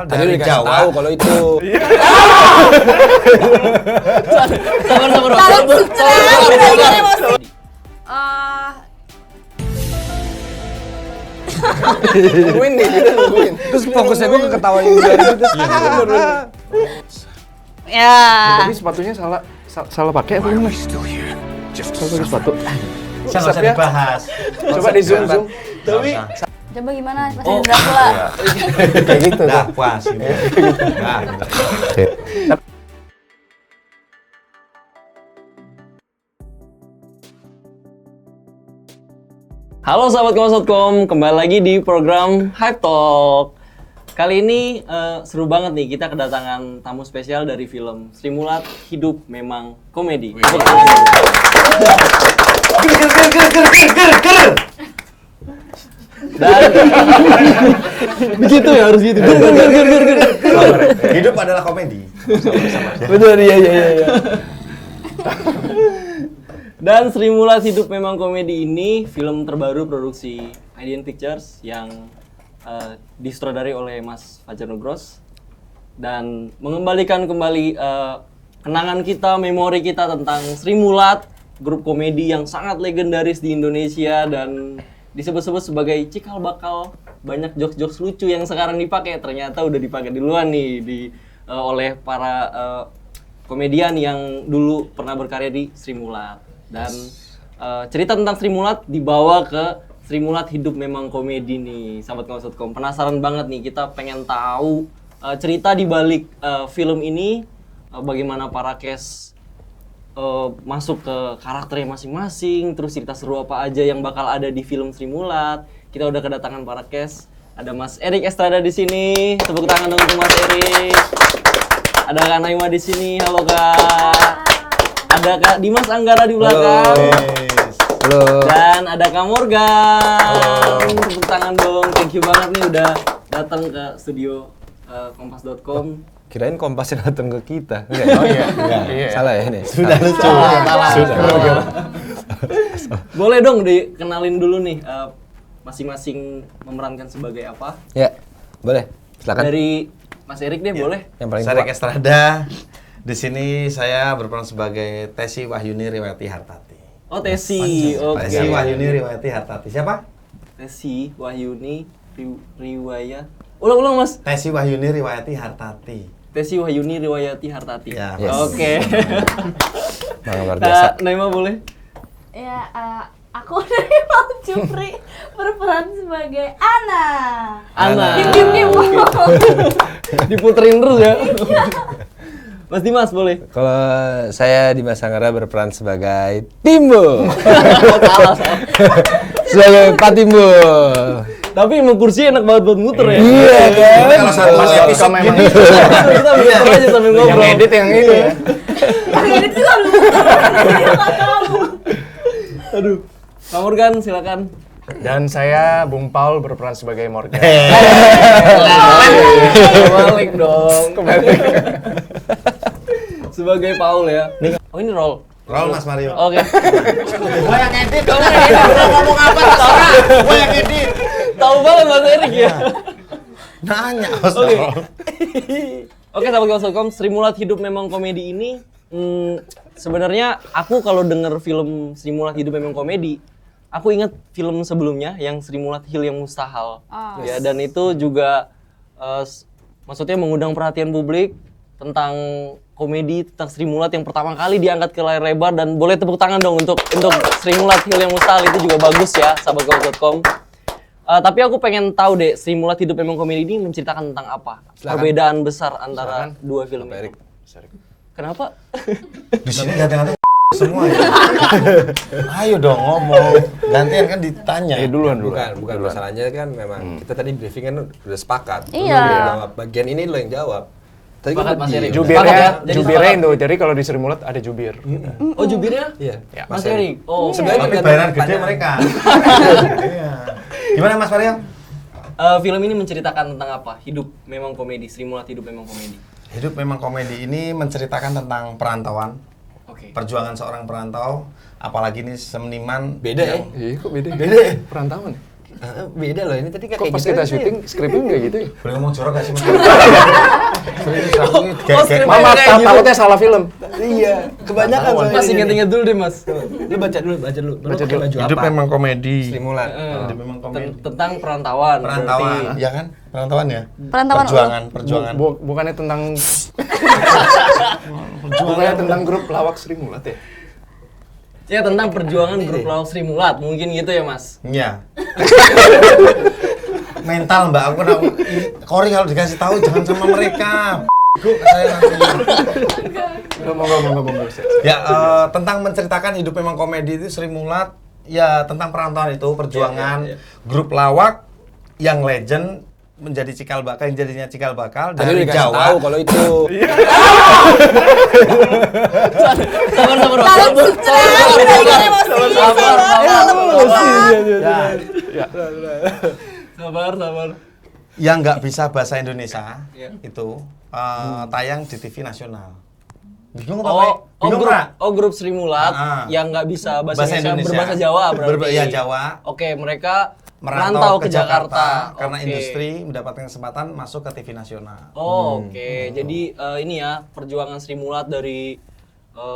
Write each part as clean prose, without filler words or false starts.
Dari Jawa. Tahu kalau itu. Nungguin nih, kita nungguin. Terus fokusnya gue ke ketawa yang dari itu. Ya. Tapi sepatunya salah pakai apa gimana? Salah pakai sepatu. Nggak usah dibahas. Coba di zoom. Tapi Coba gimana pas ini Dracula? Kayak gitu. udah puas gitu. Nah, gitu. Halo sahabat Kompas.com, kembali lagi di program Hype Talk. Kali ini seru banget nih, kita kedatangan tamu spesial dari film Sri Mulat Hidup Memang Komedi. Dan begitu ya, harus gitu. Hidup adalah komedi. Betul, iya. Dan Sri Mulat Hidup Memang Komedi ini film terbaru produksi Idean Pictures yang disutradari oleh Mas Fajar Nugros dan mengembalikan kembali kenangan kita, memori kita tentang Sri Mulat, grup komedi yang sangat legendaris di Indonesia dan disebut-sebut sebagai cikal bakal banyak jokes-jokes lucu yang sekarang dipakai, ternyata udah dipakai duluan nih oleh para komedian yang dulu pernah berkarya di Sri Mulat. Dan cerita tentang Sri Mulat dibawa ke Sri Mulat Hidup Memang Komedi nih, sahabat Kompas.com. Penasaran banget nih, kita pengen tahu cerita di balik film ini, bagaimana para cast masuk ke karakternya masing-masing, terus cerita seru apa aja yang bakal ada di film Sri Mulat. Kita udah kedatangan para cast. Ada Mas Erik Estrada di sini. Tepuk tangan dong untuk Mas Erik. Ada Kak Naima di sini. Halo Kak. Ada Kak Dimas Anggara di belakang. Halo. Dan ada Kak Morgan. Tepuk tangan dong. Thank you banget nih udah datang ke studio Kompas.com. Kirain Kompasnya datang ke kita. Enggak. Oh iya. Salah ya ini. Sudah lucu. Salah. Boleh dong dikenalin dulu nih, masing-masing memerankan sebagai apa? Ya, boleh. Silakan. Dari Mas Erik deh, boleh. Yang paling Saya tua. Erik Estrada. Di sini saya berperan sebagai Tesi Wahyuni Riwayati Hartati. Oh, Tesi. Oke. Tesi Wahyuni Riwayati Hartati. Siapa? Tesi Wahyuni Riwayat. Ulang Mas. Tesi Wahyuni Riwayati Hartati. Tesi Wahyuni Riwayati Hartati. Ya, yes. Oke. Luar biasa. Naima boleh? Ya, aku dari Pak Jupri berperan sebagai Ana. Ana. Diem. Diputerin terus ya. Mas Dimas boleh? Kalau saya Dimas Anggara berperan sebagai Timbul. Salah. Sebagai Pak Timbul. Tapi emang kursi enak banget buat muter ya. Iya kan? Kalau satu episode memang gini. Kita muter aja sambil ngobrol. Yang edit yang ini ya. Yang ini tuh lu. Nggak tahu. Aduh. Kak Morgan silakan. Dan saya Bung Paul berperan sebagai Morgan. Balik dong. Sebagai Paul ya. Oh ini roll. Roll Mas Mario. Oke. Gua yang edit. Udah ngomong apa terserah. Gua yang edit. Tahu banget Mas Erik ya. Nanya. Oke, sahabat Kompas.com, Sri Mulat Hidup Memang Komedi ini sebenarnya aku kalau denger film Sri Mulat Hidup Memang Komedi, aku ingat film sebelumnya yang Sri Mulat Hil yang Mustahil. Ya, dan itu juga maksudnya mengundang perhatian publik tentang komedi tentang Sri Mulat yang pertama kali diangkat ke layar lebar, dan boleh tepuk tangan dong untuk Sri Mulat Hil yang Mustahil, itu juga bagus ya sahabat Kompas.com. Tapi aku pengen tahu deh, Sri Mulat Hidup Memang Komedi ini menceritakan tentang apa? Silakan. Perbedaan besar antara dua film Erik. itu. Kenapa? Di sini ganti-ganti semua ya. Ayo dong ngomong. Gantian kan ditanya. Duluan. Bukan masalahnya kan memang kita tadi briefing kan udah sepakat. Lu Iya. yang jawab. Bagian ini lo yang jawab. Tadi Sepakat, kan Mas Erik. jubir. Sepakat ya? Jubirnya, Jadi jubirnya sepakat. itu. Jadi kalau di Sri Mulat ada jubir. Oh jubirnya? Iya. Mas Erik. Oh Sebenarnya Tapi bukan bayaran gede tanya. mereka. Iya. Gimana Mas Mario? Film ini menceritakan tentang apa? Hidup memang komedi. Sri Mulat Hidup Memang Komedi. Hidup Memang Komedi ini menceritakan tentang perantauan, Oke. perjuangan seorang perantau, apalagi ini seniman Beda ya? yang- Iya kok beda. Beda ya? Perantauan. Beda loh, ini tadi nggak Kok kayak pas gitu kita aja. syuting, skripnya nggak gitu ya? Boleh ngomong jorok gak sih Mas? Mama, takutnya salah film. Iya, kebanyakan soalnya. Mas ingat-ingat dulu deh mas. Lu baca dulu. Lu pakai baju Hidup apa? memang komedi. Sri Mulat. Hidup memang komedi. Tentang perantauan. Perantauan, berarti. ya kan? Perantauan ya? Perantauan Perjuangan. Bukannya tentang bukannya tentang grup lawak Sri Mulat ya? Ya tentang perjuangan grup lawak Sri Mulat, mungkin gitu ya mas. Iya. Mental Mbak, aku Kori kalau dikasih tahu jangan sama mereka. Saya nanti. Ngomong. Ya, tentang menceritakan hidup memang komedi itu Sri Mulat, ya tentang perantauan itu, perjuangan grup lawak yang legend menjadi cikal bakal, yang jadinya cikal bakal Tadi dari lu dikasih Jawa. tahu kalau itu. Sabar. Yang nggak bisa bahasa Indonesia Iya. itu tayang di TV nasional. Bingung apa? Oh, Bingung nggak? grup Sri Mulat Ah. yang nggak bisa bahasa Indonesia, berbahasa Jawa berarti. Iya Jawa. Oke, mereka Merantau ke Jakarta karena Oke. industri mendapatkan kesempatan masuk ke TV nasional. Oh, oke. Jadi ini ya perjuangan Sri Mulat dari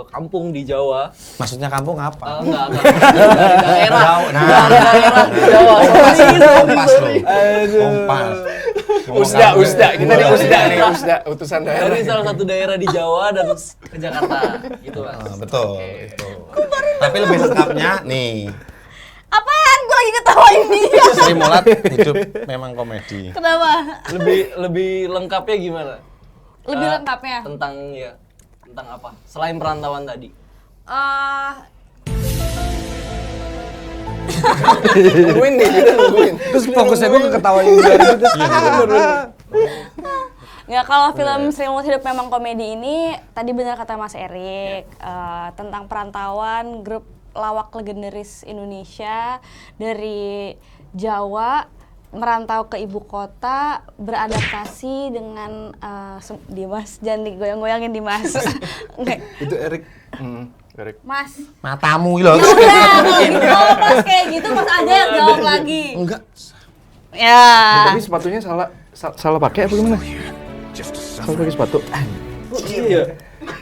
kampung di Jawa. Maksudnya kampung apa? Enggak. Dari daerah. Jauh. Nah. Dari daerah Jawa. Kompas loh. Kompas. Usda. Kita di Usda nih, Usda, utusan daerah. Dari salah satu daerah di Jawa dan ke Jakarta. Gitu, Mas. Betul, itu. Tapi lebih lengkapnya nih, Apaan? Gue lagi ketawain dia. Sri Mulat hidup memang komedi. Kenapa? Lebih lengkapnya gimana? Lebih Eh, lengkapnya. Tentang apa? Selain perantauan tadi. Nungguin nih, kita nungguin. Terus fokusnya gue ke ketawa yang dari itu. Ya kalau film Sri Mulat Hidup Memang Komedi ini tadi benar kata Mas Erik tentang perantauan grup lawak legendaris Indonesia dari Jawa merantau ke ibu kota, beradaptasi dengan Dimas, jangan digoyang-goyangin Dimas. Oke. Itu Erik. Erik. Mas, Matamu loh. ya udah, kalau pas kayak gitu Mas aja yang jawab lagi. Enggak. Ya. Tapi sepatunya salah pakai apa gimana? Salah pakai sepatu. Iya.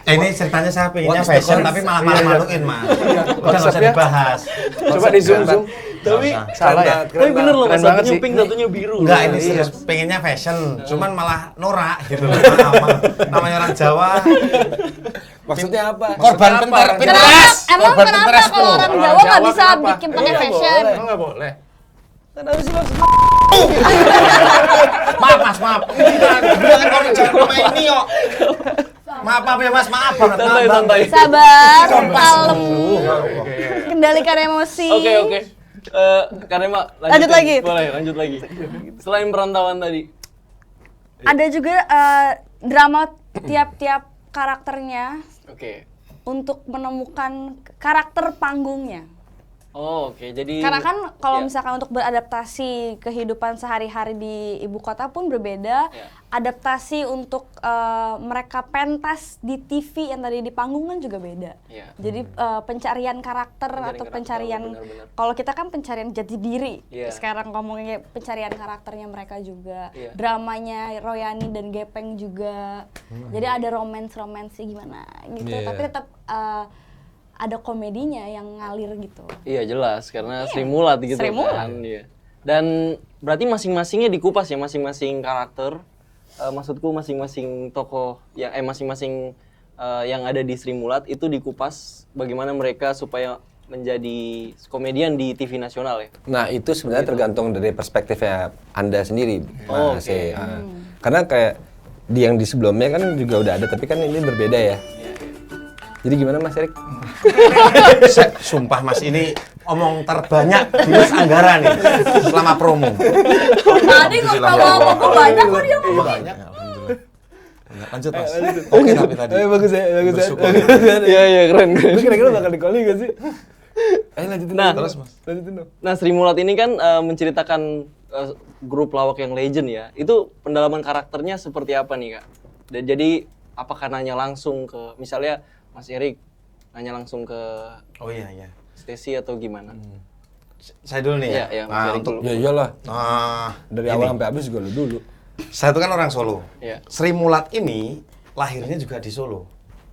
Ini ceritanya saya pengennya fashion tapi malah malu-maluin, Mas. Udah nggak usah Konsepnya? dibahas. Coba di zoom. Tapi Salah ya? Tapi bener loh, Mas. Keren banget Satunya sih. pink, satunya biru. Enggak, ini serius pengennya fashion, cuman malah norak gitu loh. Namanya orang Jawa. Maksudnya apa? Korban Pinterest. Emang Korban kenapa Pinterest kalau loh. orang Jawa nggak bisa kenapa? bikin pakai Iya, fashion? boleh. Nggak boleh. Maaf. Bilang orang jangan sama ini kok. Maaf ya Mas, maaf banget. Santai. Sabar, kalem, kendalikan emosi. Oke. Karena Lanjut lagi. Boleh, lanjut lagi. Selain perantauan tadi. Ada juga drama tiap-tiap karakternya Oke. untuk menemukan karakter panggungnya. Oh, oke. Jadi Karena kan kalau ya. misalkan untuk beradaptasi kehidupan sehari-hari di ibu kota pun berbeda. Ya. Adaptasi untuk mereka pentas di TV yang tadi di panggung kan juga beda. Ya. Jadi pencarian karakter atau karakter, pencarian, benar-benar. kalau kita kan pencarian jati diri. Ya. Sekarang ngomongnya pencarian karakternya mereka juga. Ya. Dramanya Royani dan Gepeng juga. Jadi ada romance gimana gitu. Iya. Tapi tetap ada komedinya yang ngalir gitu. Iya jelas karena Sri Mulat gitu Sri Mulat. kan. Iya. Dan berarti masing-masingnya dikupas ya, masing-masing karakter. Maksudku masing-masing tokoh yang masing-masing yang ada di Sri Mulat itu dikupas bagaimana mereka supaya menjadi komedian di TV nasional ya. Nah itu sebenarnya tergantung dari perspektifnya Anda sendiri, Oh, Mas. oke. Karena kayak yang di sebelumnya kan juga udah ada, tapi kan ini berbeda ya. Jadi gimana Mas Erik? Sumpah Mas, ini omong terbanyak di Mas Anggara nih selama promo. Tadi nggak tahu apa banyak kok dia ngomong. Banyak. Alhamdulillah. Lanjut Mas. Oke tapi tadi. Bagus ya. Bersyukur. Iya keren. Kira-kira bakal di-calling gak sih? Lanjutin Nah, Terus Mas. Lanjutin dong. Nah, Sri Mulat ini kan menceritakan grup lawak yang legend ya. Itu pendalaman karakternya seperti apa nih, Kak? Dan jadi apakah nanya langsung ke misalnya Mas Erik nanya langsung ke Oh iya. Stacy atau gimana? saya dulu nih ya. Iya, Mas Nah, Erik untuk dulu. Ya iyalah. ini. Dari awal sampai habis juga lu dulu. Saya itu kan orang Solo. Iya. Sri Mulat ini lahirnya juga di Solo.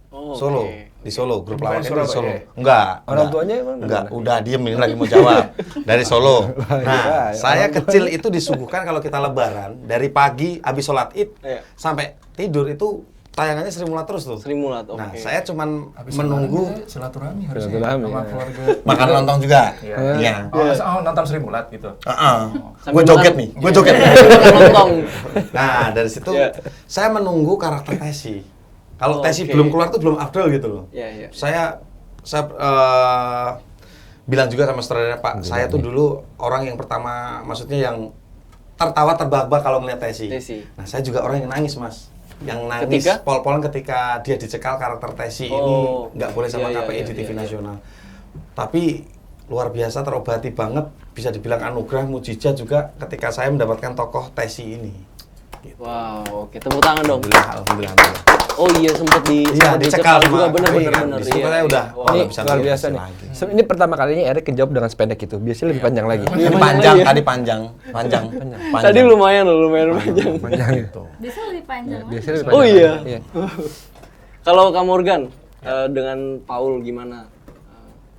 Oh, Solo, oke. di Solo, grup Bukan lawak ini di Surabaya Solo. ya? Enggak. Orang enggak. tuanya emang dari Enggak, mana? udah diem ini lagi mau jawab. Dari Solo. Nah, ya, saya orang kecil itu disuguhkan kalau kita lebaran dari pagi habis sholat Id Iya. sampai tidur itu tayangannya Sri Mulat terus tuh. Sri Mulat, oke. Nah, saya cuman menunggu silaturahmi harusnya Silaturahmi, sama ya. keluarga. makan lontong juga. Iya. Iya. Oh, nonton Sri Mulat gitu. Gue joget nih, gue joget. Lontong. Nah, dari situ Iya. saya menunggu karakter Tesi. Kalau Oh, Tesi oke. belum keluar tuh belum Abdul gitu loh. Iya, iya. Saya bilang juga sama sutradara Pak, saya tuh dulu orang yang pertama, maksudnya yang tertawa terbahak-bahak kalau melihat Tesi. Tesi. Nah, saya juga orang yang nangis, Mas. Yang nangis Ketika? pol-polan ketika dia dicekal karakter Tesi ini Oh, nggak boleh sama iya, iya, KPI iya, di TV iya, iya. nasional. Tapi luar biasa terobati banget, bisa dibilang anugerah mujizat juga ketika saya mendapatkan tokoh Tesi ini. Wow, oke, tepuk tangan dong. Alhamdulillah. Oh iya, sempet Iya, dicekal juga, sama bener. Di situ saya udah Wow. Ini nggak bisa luar ngeliat biasa Tesi nih. lagi. Ini pertama kalinya Erik kejawab dengan sependek itu. Biasanya lebih panjang lagi. Ini panjang, tadi panjang. Tadi lumayan panjang. Panjang itu. Bisa lebih panjang. Biasanya lebih Oh panjang. iya. Kalau Kak Morgan, dengan Paul gimana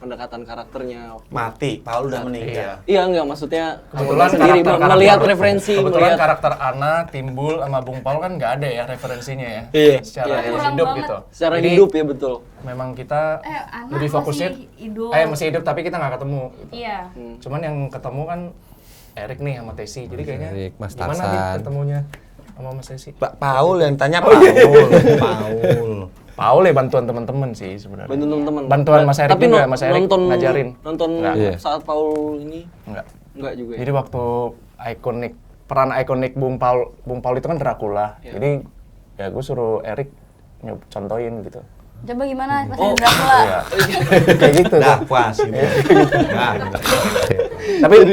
pendekatan karakternya? Mati, Paul udah meninggal. Iya enggak, maksudnya Kebetulan sendiri karakter- melihat karakter- referensi, kebetulan melihat karakter Ana, Timbul, sama Bung Paul kan nggak ada ya referensinya ya. Iya. Secara Iya, kurang hidup banget. gitu. secara Jadi, hidup ya betul. memang kita Ana lebih fokusnya masih hidup. masih hidup tapi kita nggak ketemu. Iya. Cuman yang ketemu kan Erik nih sama Tesi. Jadi kayaknya Erik, Mas gimana nih Tarsan. ketemunya sama Mas Tesi? Pak Paul yang tanya Paul. Paul. Paul ya bantuan teman-teman sih sebenarnya. Bantu teman-teman. Bantuan Mas Erik Tapi juga, Mas Erik ngajarin. Nonton Enggak. Iya. saat Paul ini Enggak. enggak juga ya. Jadi waktu peran ikonik Bung Paul itu kan Dracula. Iya. Jadi ya gue suruh Erik contohin gitu. Coba gimana Mas Oh, Dracula? Iya. Kayak gitu tuh. Dah puas gitu. Nah,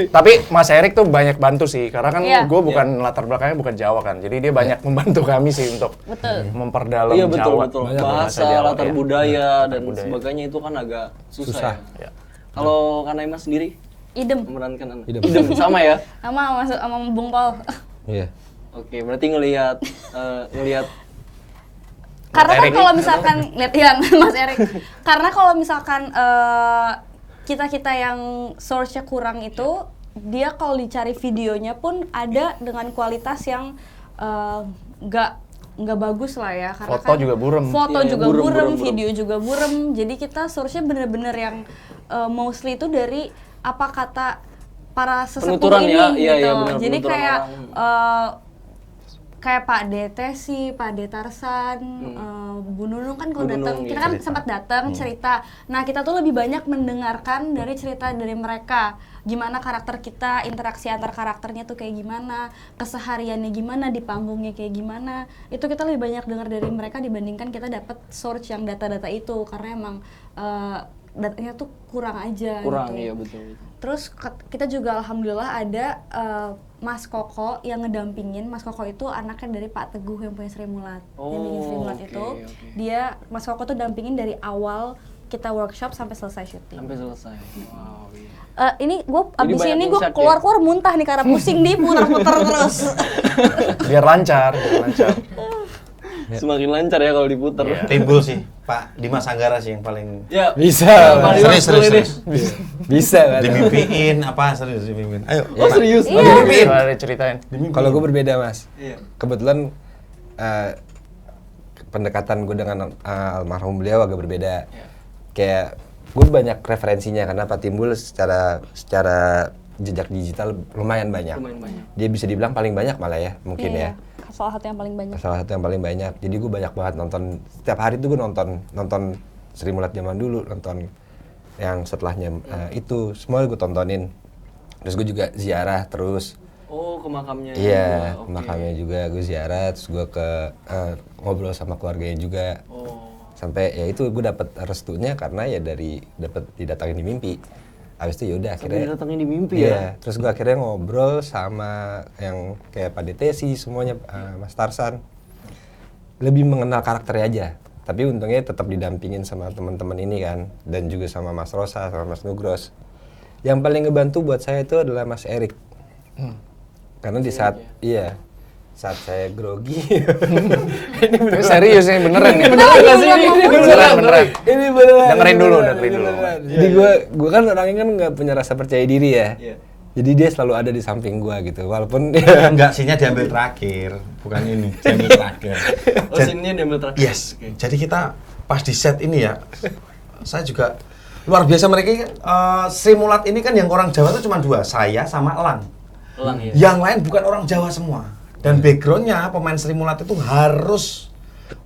Tapi Mas Erik tuh banyak bantu sih, karena kan Iya. gue bukan latar belakangnya bukan Jawa kan, jadi dia banyak membantu kami sih untuk Betul. memperdalam Iya betul Jawa. betul. Banyak Bahasa, Jawa, latar iya. budaya Latar dan budaya. sebagainya itu kan agak susah. Susah. Ya. Ya. Kalau Kanaima sendiri Idem. memerankan anak. Idem. Idem sama ya. Sama Bung Paul. Iya. Oke, berarti ngelihat Karena kan Erik kalau misalkan lihat ya Mas Erik. Karena kalau misalkan kita yang source-nya kurang itu, dia kalau dicari videonya pun ada dengan kualitas yang nggak bagus lah ya. Karena Foto juga burem. Foto Iya, juga burem, burem, burem, burem. video juga burem. Jadi kita source-nya bener-bener yang mostly itu dari apa kata para sesepuh Penuturan ini ya, iya, gitu. iya, benar, Jadi penuturan kayak orang. kayak Pak D Tesi, Pak D Tarsan, Bu Nunung kan kalau Bu datang, Nunung, kita iya, kan sempat datang cerita. Nah kita tuh lebih banyak mendengarkan dari cerita dari mereka, gimana karakter kita, interaksi antar karakternya tuh kayak gimana, kesehariannya gimana, di panggungnya kayak gimana. Itu kita lebih banyak dengar dari mereka dibandingkan kita dapat source yang data-data itu, karena emang datanya tuh kurang aja. kurang gitu. ya betul. Terus kita juga alhamdulillah ada Mas Koko yang ngedampingin. Mas Koko itu anaknya dari Pak Teguh yang punya Sri Mulat. Yang bikin Sri Mulat oke, itu. oke. Dia, Mas Koko tuh dampingin dari awal kita workshop sampai selesai syuting. Sampai selesai. Wow. Iya. Ini gue abis banyak ini gue insight ya? keluar muntah nih karena pusing nih putar-putar terus. Biar lancar, biar lancar. Semakin lancar ya kalau diputar. Iya. Timbul sih, Pak Dimas Anggara sih yang paling Ya. Bisa. Paling serius, masuk ini. serius. Bisa. kan? dimimpiin apa serius dimimpin. Ayo. Oh serius? Iya. Dimimpiin. Coba diceritain. Kalau gue berbeda mas. Iya. Kebetulan pendekatan gue dengan almarhum beliau agak berbeda. Kayak gue banyak referensinya karena Pak Timbul secara jejak digital lumayan banyak. Lumayan banyak. Dia bisa dibilang paling banyak malah ya mungkin ya. Salah satu yang paling banyak. Salah satu yang paling banyak. Jadi gue banyak banget nonton, setiap hari tuh gue nonton Sri Mulat zaman dulu, nonton yang setelahnya itu semua gue tontonin. Terus gue juga ziarah terus. Oh, ke makamnya. Iya, juga, oke. makamnya juga gue ziarah, terus gue ngobrol sama keluarganya juga. Oh. Sampai ya itu gue dapet restunya karena ya dari dapet didatangin di mimpi. Habis itu yaudah Sampai akhirnya didatengin di mimpi iya, ya. terus gue akhirnya ngobrol sama yang kayak Pak Detesi semuanya, Mas Tarsan. Lebih mengenal karakternya aja. Tapi untungnya tetap didampingin sama teman-teman ini kan, dan juga sama Mas Rosa, sama Mas Nugros. Yang paling ngebantu buat saya itu adalah Mas Erik. Karena di saat saat saya grogi. Ini serius nih, beneran nih. Beneran nggak sih? Beneran. Ini beneran. Dengerin dulu. Jadi gue kan orangnya kan nggak punya rasa percaya diri ya. Iya. Jadi dia selalu ada di samping gue gitu, walaupun Enggak, scene-nya diambil terakhir, bukan ini, diambil terakhir. Oh, scene-nya diambil terakhir. Yes. Oke. Jadi kita pas di set ini ya, saya juga luar biasa mereka. Sri Mulat ini kan yang orang Jawa itu cuma 2, saya sama Elang. Elang ya. Yang lain bukan orang Jawa semua. Dan backgroundnya pemain Sri Mulat itu harus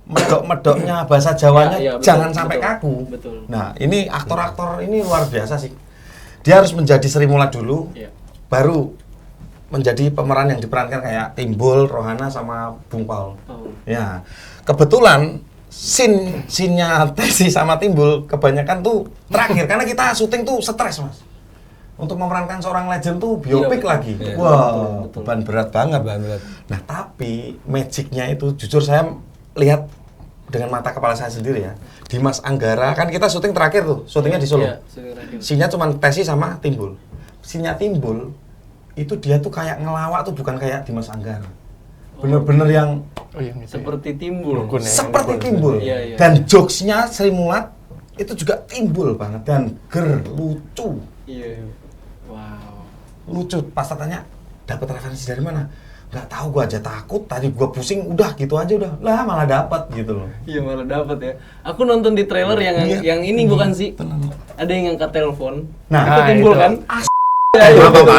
medok-medoknya bahasa Jawanya Ya, betul, jangan sampai betul, kaku. betul. Nah, ini aktor-aktor ini luar biasa sih. Dia harus menjadi Sri Mulat dulu, Iya. baru menjadi pemeran yang diperankan kayak Timbul, Rohana sama Bung Paul. Oh. Ya, kebetulan scene-nya Tesi sama Timbul kebanyakan tuh terakhir karena kita syuting tuh stres, Mas. Untuk memerankan seorang legend tuh biopik betul. lagi. Iya, Wah, beban berat banget. Beban berat. Nah, tapi magicnya itu jujur saya lihat dengan mata kepala saya sendiri ya. Dimas Anggara kan kita syuting terakhir tuh, syutingnya di Solo. Iya, syuting terakhir. Scene-nya cuma Tesi sama Timbul. Scene-nya Timbul itu dia tuh kayak ngelawak tuh bukan kayak Dimas Anggara. Bener-bener yang Oh iya, gitu. Seperti Timbul. Dukun ya. seperti Timbul. Iya, iya. Dan jokes-nya Sri Mulat itu juga Timbul banget dan lucu. Iya. Wow. Lucu. Pas tanya dapat referensi dari mana? Nggak tahu, gua aja takut. Tadi gua pusing, udah gitu aja udah. Lah malah dapat gitu loh. Iya malah dapat ya. Aku nonton di trailer yang ini bukan sih? Ada yang ngangkat telepon. Nah, itu Timbul itu. kan? Apa?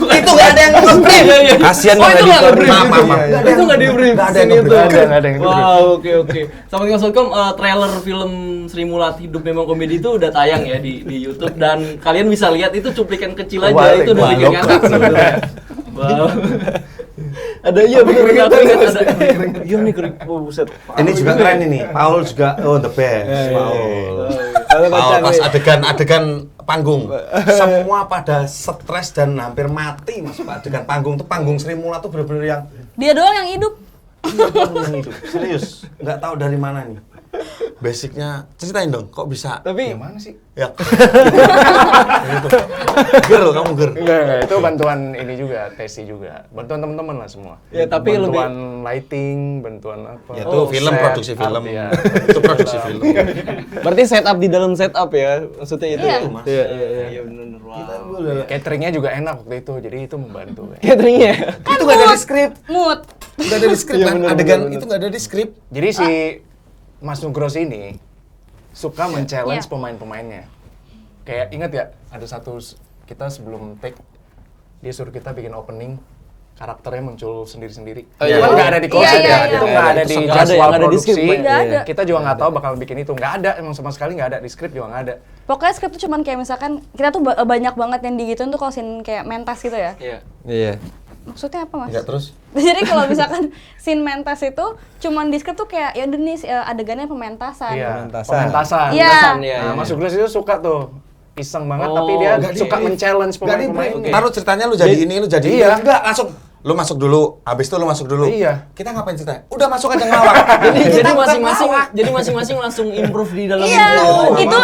Itu nggak ada yang nge-brief. kasihan Oh, nggak itu nggak di-cover. Maaf. Itu nggak di-brief. Nggak ada yang scene itu. nge-brief. Nggak ada yang nge-brief. Wow, oke. Sahabat.com, trailer film Sri Mulat Hidup Memang Komedi itu udah tayang ya di YouTube dan kalian bisa lihat itu cuplikan kecil aja Balik, itu udah balik. bikin ngakak sebenarnya. Wow. Ada iya bener aku ingat ada. Iya nih kering. Oh buset. Ini juga keren ini. Paul juga the best. Paul pas adegan panggung. Semua pada stres dan hampir mati Mas Pak adegan panggung tuh panggung Sri Mulat tuh bener-bener yang Dia doang yang hidup. yang hidup. Serius, nggak tahu dari mana nih. Basicnya ceritain dong, kok bisa? Tapi Gimana sih? Ya. Ger, kamu ger. Enggak, itu bantuan ini juga, Tesi juga. Bantuan teman-teman lah semua. Ya, tapi bantuan lighting, bantuan apa. Ya, itu film, set, produksi film. art, ya. Itu produksi film. berarti setup di dalam setup ya. Maksudnya itu. Iya. Mas. Iya benar. Wow. Cateringnya juga enak waktu itu, jadi itu membantu. Ya. Cateringnya. Itu nggak ada di skrip. Mood. Nggak ada di skrip kan? Adegan itu nggak ada di skrip. Jadi si Mas Nugros ini suka men-challenge Iya. pemain-pemainnya. Kayak ingat ya, ada satu kita sebelum take dia suruh kita bikin opening, karakternya muncul sendiri-sendiri. iya. Cuman nggak ada di Iya, closet iya, ya, iya. itu nggak ada di Nggak ada, jadwal nggak ada di produksi. script, nggak ada. Kita juga nggak tahu bakal bikin itu, nggak ada, emang sama sekali nggak ada di skrip juga nggak ada. Pokoknya skrip tuh cuman kayak misalkan kita tuh banyak banget yang digituin tuh kalau scene kayak mentas gitu ya. Iya. Iya. Maksudnya apa Mas? Enggak terus. Jadi kalau misalkan scene mentas itu cuman di skrip tuh kayak ya udah nih adegannya pementasan. Iya, Pementasan. pementasan. Iya. Iya. Nah, Mas Nugros itu suka tuh iseng banget, Oh, tapi dia nggak suka di- men-challenge Nggak di brief. pemain-pemainnya. Taruh ceritanya lu jadi ini, lu jadi Iya. ini. Enggak, langsung. Lu masuk dulu, habis itu lu masuk dulu. Iya. Kita ngapain cerita? Udah masuk aja ngelawak. Jadi Kita bukan ngelawak. masing-masing langsung improve di dalam Iya, itu.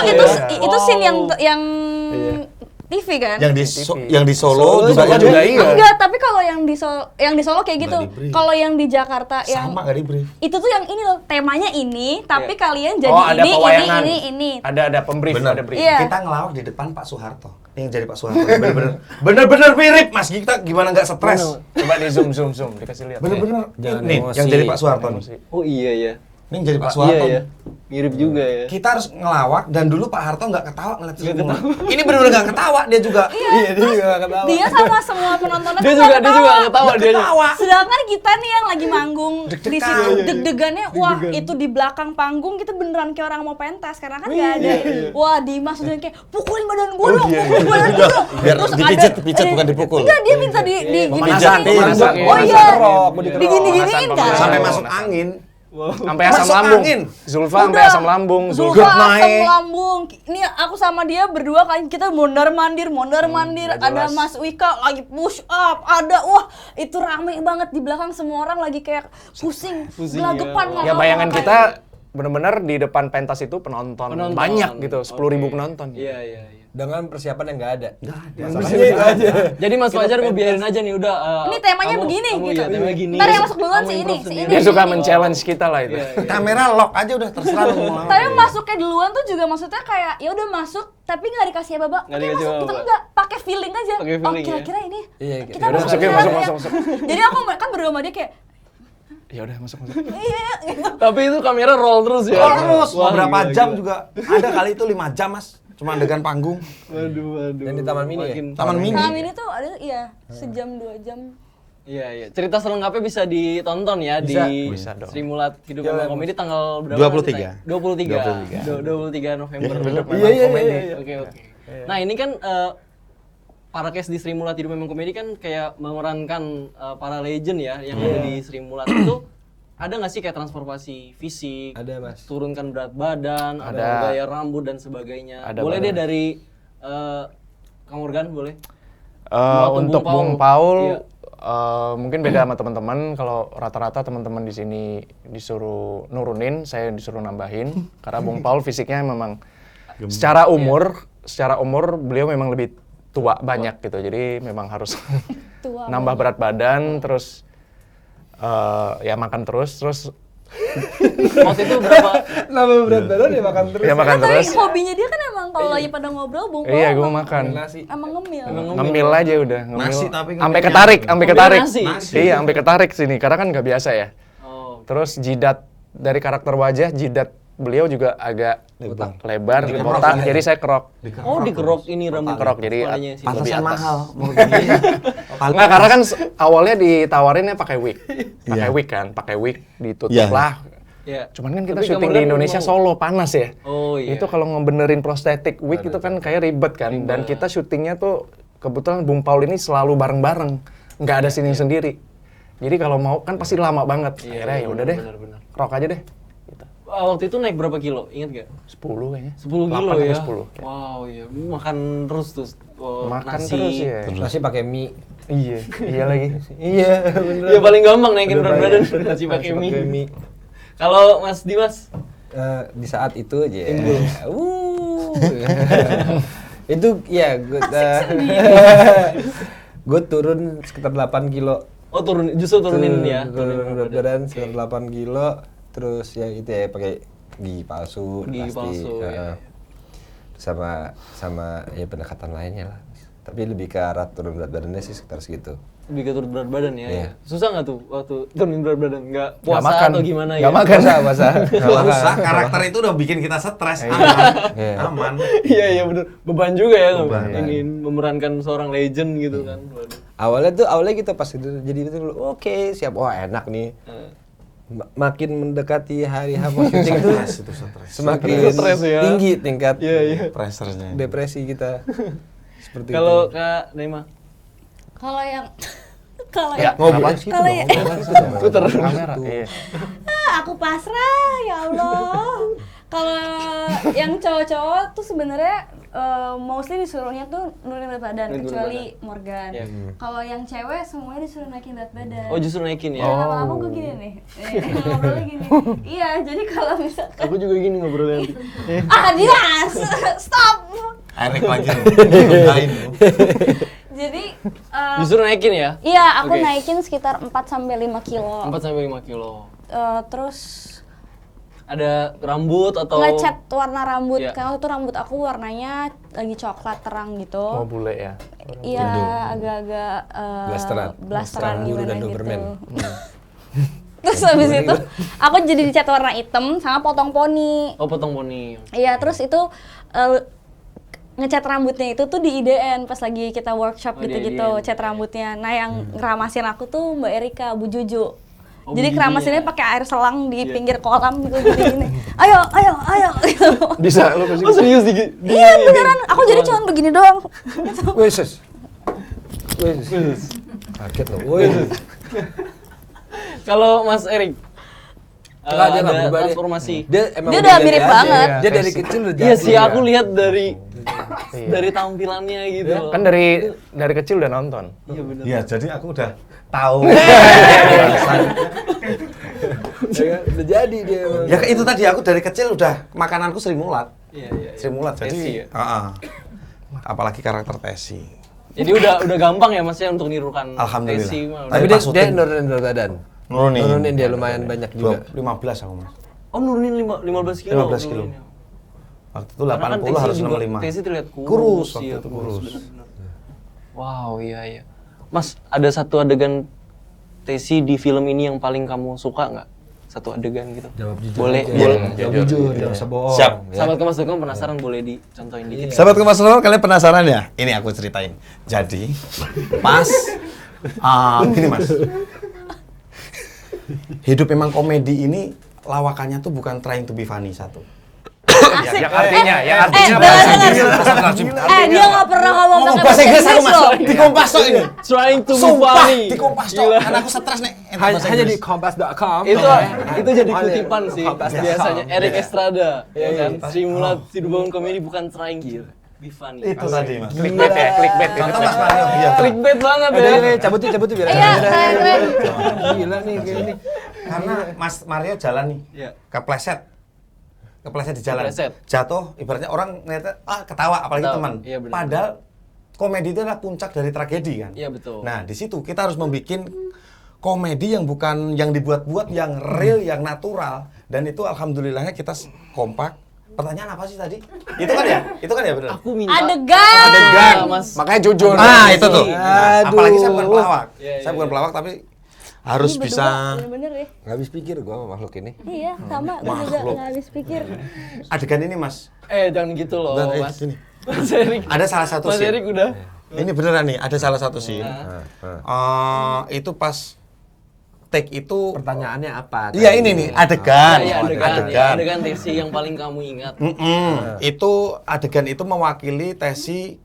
itu scene yang TV kan? Yang di Solo juga Solo juga iya. Enggak, tapi kalau yang di Solo kayak gitu. Nggak di-brief. Kalau yang di Jakarta yang sama nggak di brief. itu tuh yang ini loh, temanya ini, tapi kalian jadi Oh, ada pewayangan. ini. Ada pembrief, Bener. ada brief. Iya. Kita ngelawak di depan Pak Soeharto. Yang jadi Pak Soeharto. Bener-bener mirip Mas. Kita gimana nggak stres? Coba di zoom, dikasih lihat. Bener-bener. Jangan Nih, emosi. yang jadi Pak Soeharto nih. Emosi. Oh iya ya. Ini yang jadi Pak Iya Soeharto. ya. Mirip juga ya. Kita harus ngelawak dan dulu Pak Harto nggak ketawa ngeliat Sri Mulat. Ini bener-bener nggak ketawa dia juga. Iya, Dia juga nggak ketawa. Dia sama semua penontonnya Dia tuh juga nggak ketawa. nggak dia. Ketawa. Sedangkan kita nih yang lagi manggung di Deg-degan. situ deg-degannya, wah itu di belakang panggung kita beneran kayak orang mau pentas karena kan nggak ada. Wah Dimas udah kayak pukulin badan gue dong, pukulin badan gue dong. Biar Terus dipijit, bukan dipukul. Enggak, dia minta di Pemanasan, gini-giniin. pemanasan. Oh iya, Dikerok, digini-giniin kan. Sampai masuk angin. Sampai asam Masuk lambung. angin. Zulfa sampai Udah. asam lambung. Zulfa Good asam night. lambung. Ini aku sama dia berdua kan kita mondar mandir. nggak Ada jelas. Mas Wika lagi push up. Ada wah itu rame banget di belakang semua orang lagi kayak pusing, Pusing, gelagapan ya. nggak Ya tahu bayangan ngapain. kita benar-benar di depan pentas itu penonton banyak gitu, 10.000 penonton. Iya. Dengan persiapan yang nggak ada. Masalahnya itu aja. Jadi Mas Fajar ngebiarin aja nih udah. Ini temanya begini gitu. Iya, temanya gini. Ntar yang masuk duluan Kamu si ini, improve si sendiri. ini. Dia suka men-challenge kita lah itu. Kamera lock aja udah terserah lu mau. Tapi masuknya duluan tuh juga maksudnya kayak ya udah masuk tapi nggak dikasih apa-apa. Nggak Oke, dikasih masuk kita apa-apa. enggak pakai feeling aja. Pakai Oh feeling, ya. kira-kira ini. Iya, Kita yaudah, masuk masuk yuk, sekarang masuk. Jadi aku kan berdua sama dia kayak Ya udah masuk. iya gitu. Tapi itu kamera roll terus ya. Oh, terus mau Wah, berapa gila, jam gila. juga ada kali itu 5 jam Mas, cuma adegan panggung. Waduh. Dan di Taman Mini ya? Taman Mini. Nah ini tuh ada iya sejam 2 jam. Iya. Cerita selengkapnya bisa ditonton ya di Bisa dong. Sri Mulat Hidup Memang Komedi tanggal berapa? 23. 23 November. Iya. Oke. Nah, ini kan para cast di Sri Mulat Hidup Memang Komedi kan kayak memerankan para legend ya yang ada di Sri Mulat itu. Ada nggak sih kayak transformasi fisik? Ada, Mas. Turunkan berat badan, Ada. gaya rambut dan sebagainya. Ada Boleh deh banget. dari Kang Morgan, boleh? Untuk Bung Bung Paul. Paul, Iya. mungkin beda sama teman-teman. Kalau rata-rata teman-teman di sini disuruh nurunin, saya disuruh nambahin. Karena Bung Paul fisiknya memang secara umur beliau memang lebih tua banyak gitu. Jadi memang harus Tua nambah berat badan, terus ya makan terus. Waktu itu berapa? Nambah berat badan ya makan terus. Ya makan Tapi terus. hobinya dia kan emang kalau lagi pada ngobrol Bung Paul Iya, gue emang- makan. Nasi. Emang ngemil. Ngemil aja udah, ngemil. Nasi tapi sampai ngemilnya. ketarik, sampai Ngemil ketarik. nasi? Iya, sampai ketarik sini karena kan nggak biasa ya. Oh. Terus jidat dari karakter wajah, jidat beliau juga agak lebar, botak, jadi saya kerok. Oh, dikerok ini rambut Kerok, jadi kepalanya sih. lebih Pantesan atas. mahal. Menurut dia. Nggak, karena kan awalnya ditawarinnya pakai wig. Pakai wig ditutup Iya. lah. Ya. Cuman kan kita Tapi syuting Kang di Morgan Indonesia mau. Solo panas ya. Oh iya. Itu kalau ngebenerin prostetik wig itu kan kayak ribet kan. Dan kita syutingnya tuh kebetulan Bung Paul ini selalu bareng-bareng, nggak ada scene sendiri. Jadi kalau mau kan pasti lama banget. Akhirnya ya udah deh, benar. rok aja deh. Gitu. Waktu itu naik berapa kilo? Ingat gak? 10 kayaknya. 10 kilo 8 ya? sampai 10. Wow, iya. Makan terus tuh. Makan nasi. terus ya. Nasi pakai mie. Iya, iya lagi. Iya, bener. Ya paling gampang naikin berat badan nasi pakai mie. Kalau Mas Dimas, Di saat itu aja. Itu ya gue turun sekitar 8 kilo. oh justru turunin ya. Turun berat badan sekitar 8 kilo. Terus ya itu ya pakai gigi palsu. Gigi pasti. palsu, ya. Sama ya pendekatan lainnya lah. Tapi lebih ke arah turun berat badannya sih sekitar segitu. Lebih ke turun berat badan ya. Iya. Susah nggak tuh waktu turunin berat badan? Nggak Nggak puasa makan. atau gimana Nggak ya? makan. Masa. Susah, karakter itu udah bikin kita stres. Aman. Iya. Aman. Iya bener. Beban juga ya Beban. ingin memerankan seorang legend gitu kan. Waduh. Awalnya gitu pas itu jadi itu oke siap, wah enak nih. Makin mendekati hari H syuting itu semakin Stres ya. tinggi tingkat Pressernya. depresi kita. Seperti Kalau itu. Kak Naima, Kalau yang kalau Ya, yang Ngobrol kenapa? situ Kalau dong, ya- ngobrol situ dong. Puter kamera. Iya. aku pasrah ya Allah. Kalau yang cowok-cowok tuh sebenarnya mostly disuruhnya tuh nurunin berat badan Nurunin berat kecuali Morgan. Iya. Kalau yang cewek semuanya disuruh naikin berat badan. oh justru naikin ya? Ya, lama-lama gue gini nih, ngobrolnya gini. Iya, jadi kalau misalkan Aku juga gini ngobrolnya nanti. Dimas, stop. Erik lagi. Lain. Jadi Justru naikin ya? iya, aku Oke. naikin sekitar 4 sampai 5 kilo. 4 sampai 5 kilo. Terus Ada rambut atau ngecat warna rambut. Iya. Karena waktu itu rambut aku warnanya lagi coklat terang gitu. Oh, bule ya. Iya, agak-agak blasteran Guru gimana dan gitu. Doberman. Terus habis itu aku jadi dicat warna hitam sama potong poni. Oh, potong poni. Iya, terus itu ngecat rambutnya itu tuh di IDN pas lagi kita workshop Oh, di gitu-gitu, IDN. cat rambutnya. Nah, yang ngeramasin aku tuh Mbak Erika, Bu Juju. Oh, Jadi Bu Juju keramasinnya ya. pakai air selang di Iya. pinggir kolam gitu gini. Ayo gitu. Bisa lu kasih. Oh, serius di Iya, beneran. Aku jadi cuma begini doang. Gitu. Wes. Kaget loh. Wes. Kalau Mas Erik Enggak, dia nggak ada berubah, dia. transformasi. Dia emang Dia udah jadi mirip aja. banget. Dia dari kecil udah Iya jadi. sih, aku lihat dari Iya. tampilannya gitu. loh. Kan dari kecil udah nonton. Iya benar. Iya, jadi aku udah tahu. Ya kan? Udah jadi dia. emang. Ya itu tadi aku dari kecil udah makananku Sri Mulat. Iya. Sri Mulat Tesi jadi ya? apalagi karakter Tesi. Jadi udah gampang ya Mas ya untuk nirukan Alhamdulillah. Tesi mah. Tapi Pas dia syuting. nurunin berat badan. Nurunin dia lumayan banyak juga. 15 aku Mas. Oh nurunin 15 kilo. 15 kilo. nuruninnya. Waktu itu Karena kan 80 Tesi harus juga- 65. Tesi terlihat kurus. Kurus, waktu iya, itu kurus. benar-benar. Wow, iya. Mas, ada satu adegan Tesi di film ini yang paling kamu suka nggak? Satu adegan gitu. Jawab jujur. Boleh, aja. boleh. Jawab jujur, jangan usah bohong. Siap. Ya. Sahabat Kemas.com penasaran boleh dicontohin dikit? Sahabat Kemas Telur, kalian penasaran ya? Ini aku ceritain. Jadi, pas gini Mas. Hidup memang komedi ini lawakannya tuh bukan trying to be funny satu. Yang artinya Dia nggak pernah ngomong Ngomong pakai bahasa Inggris aku Mas. loh. Di Kompas tok ini. Trying to be Sumpah, funny. di Kompas tok. Karena aku stres nih. Hanya di kompas.com. Itu jadi kutipan sih Kompas.com. biasanya Eric Iya. Estrada ya kan. Iya. Sri Mulat hidup bangun komedi bukan trying to be funny. Itu tadi Mas. clickbait ya, clickbait. Contoh Mas Mario. Iya. Clickbait banget Udah ya. ini cabut biar. Iya, keren. Gila nih kayak ini. Karena Mas Mario jalan nih. Iya. Kepleset di jalan. Kepleset. Jatuh, ibaratnya orang ngeliatnya ketawa apalagi Ketawa. teman. Iya, benar. Padahal komedi itu adalah puncak dari tragedi kan. Iya, betul. Nah, di situ kita harus membuat komedi yang bukan yang dibuat-buat, yang real, yang natural. Dan itu alhamdulillahnya kita kompak. Pertanyaan apa sih tadi? Itu kan ya? Itu kan ya benar? Aku minta Adegan. Adegan. Mas. Makanya jujur. Itu tuh. Nah, Aduh. apalagi saya bukan pelawak. Iya, Saya iya, bukan iya. pelawak tapi harus Ini bisa berdua, bener-bener ya. Nggak habis pikir gua sama makhluk ini. Iya, sama. Gue juga Makhluk. nggak habis pikir. adegan ini, Mas. Jangan gitu loh, Dan, Mas. gini. Mas Erik. Ada salah satu Mas scene. Erik udah. Ini beneran nih, ada salah satu scene. Itu pas take itu Pertanyaannya apa? iya ini nih, adegan. Iya, adegan. Adegan. Ya, adegan Tesi yang paling kamu ingat. Itu adegan itu mewakili Tesi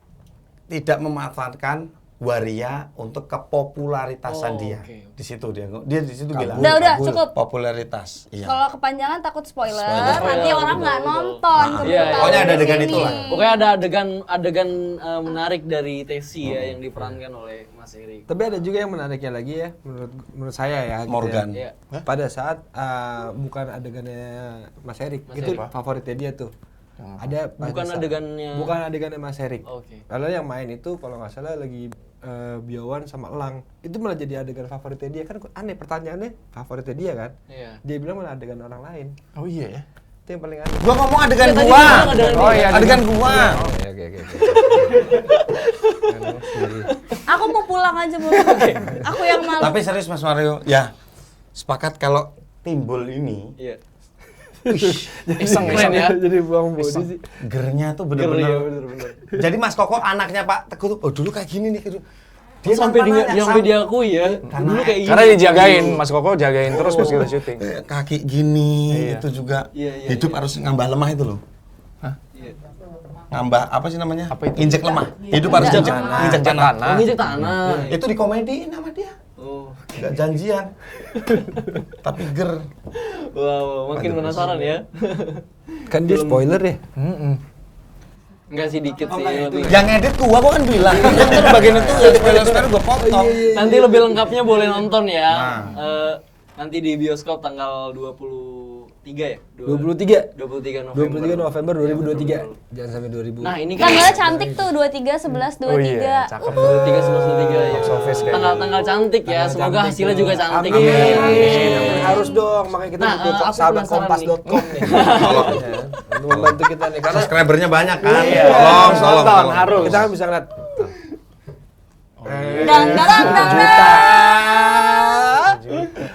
tidak memanfaatkan waria untuk kepopularitasan Oh, dia. oke. Di situ dia di situ bilang. Udah, cukup. Popularitas. Iya. Kalau kepanjangan takut spoiler, Spoiler. nanti orang nggak nonton. Iya, keburu iya. tahu Pokoknya ada di adegan sini. itulah. Pokoknya ada adegan menarik dari Tesi ya yang diperankan oleh Mas Erik. Tapi ada juga yang menariknya lagi ya, menurut saya ya. gitu Morgan. ya. Iya. Pada saat bukan adegannya Mas Erik, Mas itu Erik. favoritnya dia tuh. Ada pada Bukan saat- adegannya- bukan adegannya Mas Erik. Oke. Kalau yang main itu kalau nggak salah lagi Biawan sama Elang, itu malah jadi adegan favoritnya dia. Kan aneh pertanyaannya, favoritnya dia kan? Iya. Dia bilang malah adegan orang lain. Oh iya ya. Itu yang paling aneh. Gua ngomong adegan Ya, tadi gua. bilang adegan Oh iya, adegan gua. Oke. Aku mau pulang aja belum. Aku yang malu. Tapi serius Mas Mario, ya sepakat kalau timbul ini Iya. Iseng ya. Jadi buang bodi sih. gernya tuh Iya, bener-bener. bener-bener. Jadi Mas Koko anaknya Pak Teguh tuh, dulu kayak gini nih. Dia sampai tanpa nanya, sampai diakui ya. Dulu kayak gini. Karena dijagain, Mas Koko jagain terus pas kita syuting. kaki gini Iya. itu juga Iya, hidup harus ngambah lemah itu loh. Iya. Ngambah apa sih namanya? Apa itu? Injek lemah. Hidup harus injek Injek tanah. Oh, nginjek tanah. Itu dikomediin sama dia. Oh. Gak janjian. Tapi ger. Wow, makin penasaran ya. Kan dia spoiler ya. Enggak sih dikit sih lebih. Yang edit gua kan bilang. Yang bagian itu ya spoiler gua potong. Nanti lebih lengkapnya boleh nonton ya. Nah. Nanti di bioskop tanggal 23 ya? 23. 23 November. 23 November 2023. Jangan sampai 2000. Nah, ini kan Tanggalnya cantik tuh 23, 11, 23. Oh iya, cakep. 23 11 23 ya. Box office kayak Tanggal cantik ya. Semoga cantik hasilnya tuh. juga cantik. Amin. Amin. Harus dong, makanya kita Nah, butuh aku sahabat penasaran kompas.com nih. Untuk membantu kita nih karena Subscribernya banyak kan. Iya. Tolong. harus. kita kan bisa ngeliat Dan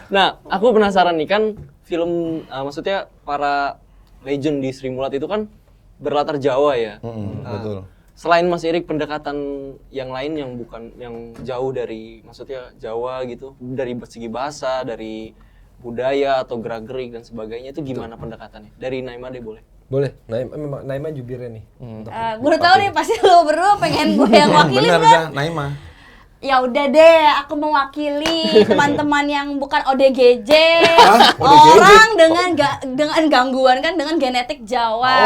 Nah, aku penasaran nih kan film maksudnya para legend di Sri Mulat itu kan berlatar Jawa ya. Betul. Selain Mas Erik pendekatan yang lain yang bukan yang jauh dari maksudnya Jawa gitu, dari segi bahasa, dari budaya atau gerak-gerik dan sebagainya itu gimana pendekatannya? Dari Naima deh boleh. boleh. Memang Naima jubirnya nih. gue udah tahu nih pasti lo berdua pengen gue yang wakilin Bener kan? dah, Naima. Ya udah deh, aku mewakili teman-teman yang bukan ODGJ, orang dengan gangguan kan dengan genetik Jawa.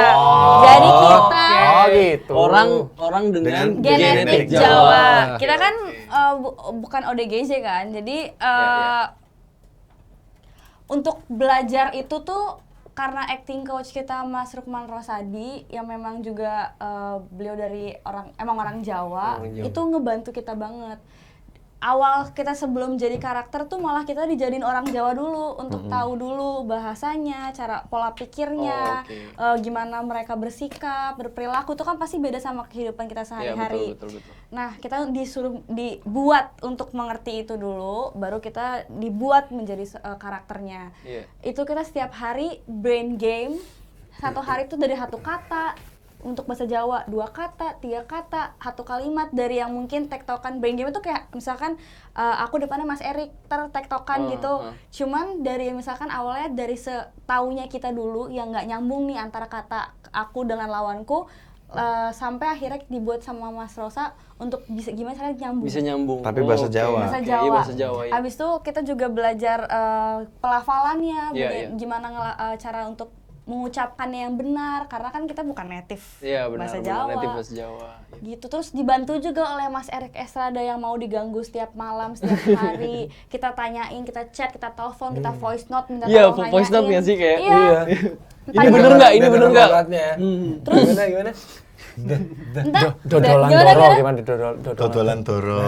Jadi kita Oh gitu. Orang dengan genetik Jawa. Kita kan bukan ODGJ kan, jadi Ya. untuk belajar itu tuh karena acting coach kita Mas Rukman Rosadi yang memang juga beliau dari orang Jawa, itu ngebantu kita banget. Awal kita sebelum jadi karakter tuh malah kita dijadiin orang Jawa dulu untuk tahu dulu bahasanya, cara pola pikirnya, gimana mereka bersikap, berperilaku, itu kan pasti beda sama kehidupan kita sehari-hari. Betul. Nah, kita disuruh dibuat untuk mengerti itu dulu, baru kita dibuat menjadi karakternya. Itu kita setiap hari brain game, satu hari itu dari satu kata. Untuk bahasa Jawa 2 kata, 3 kata, 1 kalimat dari yang mungkin tektokan brain game itu kayak misalkan aku depannya Mas Erik tektokan gitu. Cuman dari misalkan awalnya dari setaunya kita dulu yang nggak nyambung nih antara kata aku dengan lawanku sampai akhirnya dibuat sama Mas Rosa untuk bisa gimana caranya nyambung. Bisa nyambung. Tapi bahasa Jawa. Bahasa Iya, Jawa. bahasa Jawa ya. Habis itu kita juga belajar pelafalannya, Iya. gimana cara untuk mengucapkannya yang benar karena kan kita bukan native bahasa Jawa. Native bahasa Jawa. Gitu, terus dibantu juga oleh Mas Erik Estrada yang mau diganggu setiap malam, setiap hari. Kita tanyain, kita chat, kita telepon, kita voice note minta Iya, tolong voice note nanyain. nggak sih kayak? Iya. Ini bener nggak? Ini bener nggak? Terus Gimana? entah Dodolan gimana, doro gimana? gimana Dodolan doro.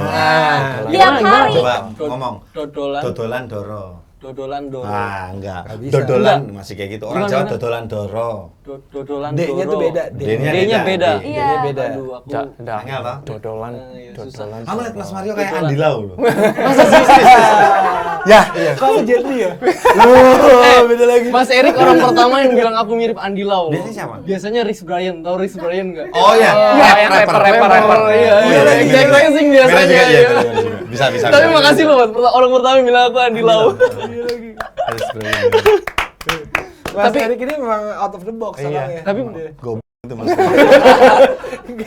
Tiap hari. Coba ngomong. Dodolan. Dodolan doro. Dodolan doro. Ah, enggak. bisa. Dodolan masih kayak gitu. Orang Gimana, Jawa dodolan doro. Dodolan D-nya doro. tuh beda. D-nya beda. D. Iya. D-nya beda. Aduh, aku Angel, toh? Dodolan. iya, susah. Dodolan. Kamu lihat Mas Mario kayak Dodolan. Andi Lau loh. Kamu jadi ya? Beda lagi. Mas Erik orang pertama yang bilang aku mirip Andi Lau. Biasanya siapa? Biasanya Rich Brian. Tahu Rich Brian nggak? Oh iya, rapper. Iya, Jack Racing biasanya. Beda juga, Iya. Bisa. Tapi makasih loh, orang pertama yang bilang aku Andi Lau. Mas Erik ini memang out of the box orangnya. Tapi Goblok itu Mas.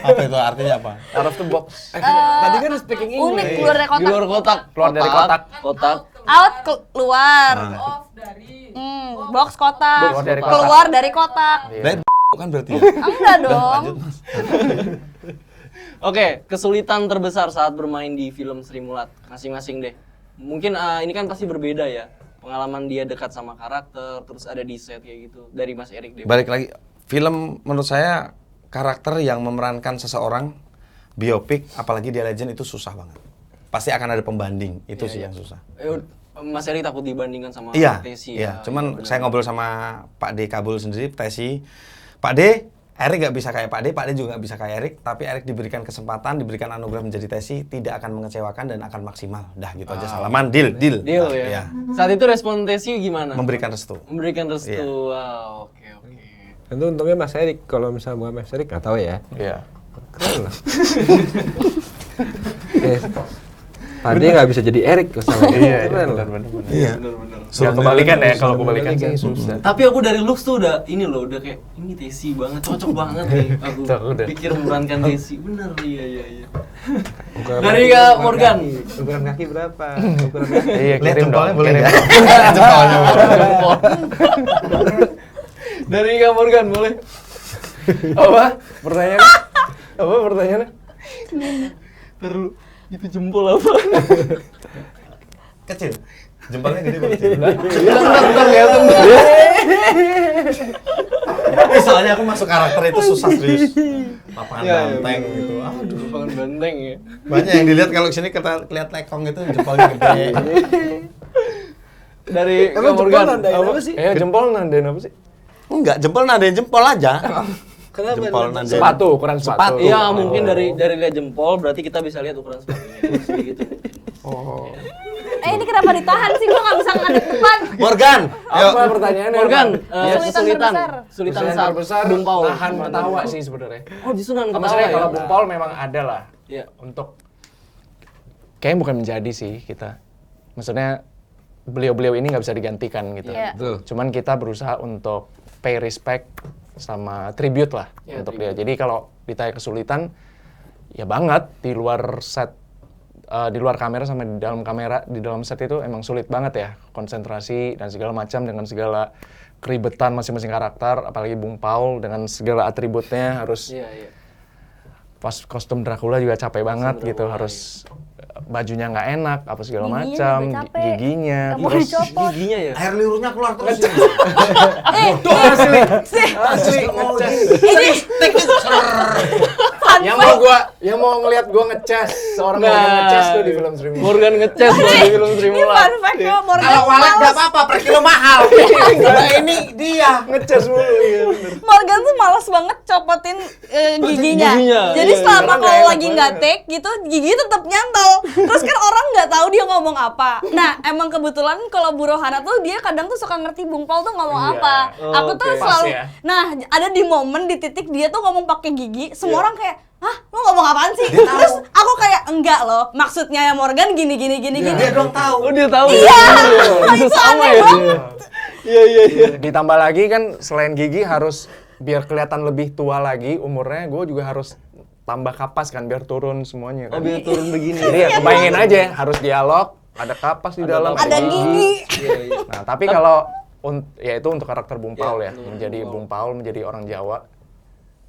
Apa itu artinya apa? Out of the box. Tadi kan speaking Unik English. keluar dari di kotak. luar kotak. Keluar dari kotak. Kotak. Out keluar. Box kotak. Keluar dari kotak. Keluar dari kotak. Lah kan berarti ya. Enggak dong. Oke, kesulitan terbesar saat bermain di film Sri Mulat masing-masing deh. Mungkin ini kan pasti berbeda ya. Pengalaman dia dekat sama karakter, terus ada di set kayak gitu. Dari Mas Erik deh. Balik lagi, film menurut saya karakter yang memerankan seseorang biopik, apalagi dia legend itu susah banget. Pasti akan ada pembanding, itu sih yang susah. Mas Erik takut dibandingkan sama Iya, Tesi iya. ya. Cuman Iya, saya ngobrol sama Pak D Kabul sendiri, Tesi. Pak D, Erik nggak bisa kayak Pak D juga nggak bisa kayak Erik, tapi Erik diberikan kesempatan, diberikan anugerah menjadi Tesi, tidak akan mengecewakan dan akan maksimal. Dah gitu aja, salaman, deal. Deal Nah, ya. iya. Saat itu respon Tesi gimana? Memberikan restu. Memberikan restu. Iya. Wow, oke. Itu untungnya Mas Erik. Kalau misalnya bukan Mas Erik nggak tahu ya. Iya. Keren lah. Pade nggak bisa jadi Erik misalnya. Keren lah. Benar-benar. Iya. Ya kebalikan ya, kalau kebalikan sih susah. Tapi aku dari looks tuh udah udah kayak ini Tesi banget, cocok banget nih. Aku Udah. pikir memerankan Tesi. Bener, iya. Ukuran Dari kaki, Kak ukuran Morgan. kaki. Ukuran kaki berapa? Ukuran kaki. Iya, Lihat kirim jempolnya dong. boleh kirim nggak? dong. Jempolnya boleh. Jempol. Dari Kak Morgan boleh. Apa? Pertanyaannya? Apa pertanyaannya? Terus itu jempol apa? Kecil. Jempolnya gede apa kecil? Bentar ya, Soalnya aku masuk karakter itu susah serius. Lapangan Iya, banteng gitu. Aduh. Lapangan banteng ya. Banyak yang dilihat kalau sini kita lihat lekong itu jempolnya gede. Dari Kak Emang jempol Morgan. nandain apa sih? Jempol nandain apa sih? Enggak, jempol nandain jempol aja. Kenapa? Jempol nandain. Sepatu, ukuran sepatu. Iya, mungkin dari lihat jempol berarti kita bisa lihat ukuran sepatunya. Gitu. Ini kenapa ditahan sih? Gua nggak bisa ngadep depan. Morgan, ayo. Apa pertanyaannya? Morgan, Kesulitan terbesar. kesulitan Kesulitan saat terbesar Bung Paul. nahan ketawa sih sebenarnya. Oh, justru nahan ketawa Maksudnya ya. kalau Bung Paul memang ada lah. Iya. Untuk kayaknya bukan menjadi sih kita. Maksudnya beliau-beliau ini nggak bisa digantikan gitu. Iya. Betul. Cuman kita berusaha untuk pay respect sama tribute lah Iya, untuk tribute. dia. Jadi kalau ditanya kesulitan, ya banget di luar set, di luar kamera sama di dalam kamera, di dalam set itu emang sulit banget ya konsentrasi dan segala macam dengan segala keribetan masing-masing karakter, apalagi Bung Paul dengan segala atributnya harus Iya. pas kostum Dracula juga capek banget gitu, harus bajunya nggak enak, apa segala Giginya macam, juga capek. giginya, Nggak mau terus dicopot. Giginya ya. Air liurnya keluar terus. Bodoh asli. Asli. Oh, Ini fun yang fact. mau ngelihat gua ngecas, seorang Nah. Morgan ngecas tuh di film Sri Mulat. Morgan ngecas tuh di film Sri Ini Mulat. fun fact kok Morgan Kalau walet nggak males. apa-apa, per kilo mahal. Nah, ini dia. Ngecas mulu ya. Morgan tuh males banget copotin giginya. Giginya, Jadi iya. selama Karena kalau nggak lagi enak nggak banget. take gitu, gigi tetap nyantol. Terus kan orang nggak tahu dia ngomong apa. Nah, emang kebetulan kalau Bu Rohana tuh dia kadang tuh suka ngerti Bung Paul tuh ngomong Iya. apa. Aku tuh Oke. selalu, Pas ya. nah ada di momen di titik dia tuh ngomong pakai gigi, semua orang kayak, hah, lu ngomong apaan sih? Dia tahu. Terus aku kayak enggak loh, maksudnya ya Morgan gini gini gini gini. Dia dong tahu. Oh dia tahu. Iya, Itu itu sama aneh ya. banget. Iya. Ditambah lagi kan selain gigi harus biar kelihatan lebih tua lagi umurnya, gue juga harus tambah kapas kan biar turun semuanya Oh kan. biar turun begini. Jadi ya kebayangin aja harus dialog, ada kapas di dalam, Ada gigi. Iya. Nah, tapi kalau ya itu untuk karakter Bung Paul ya, untuk menjadi Bung Bung Paul, menjadi orang Jawa.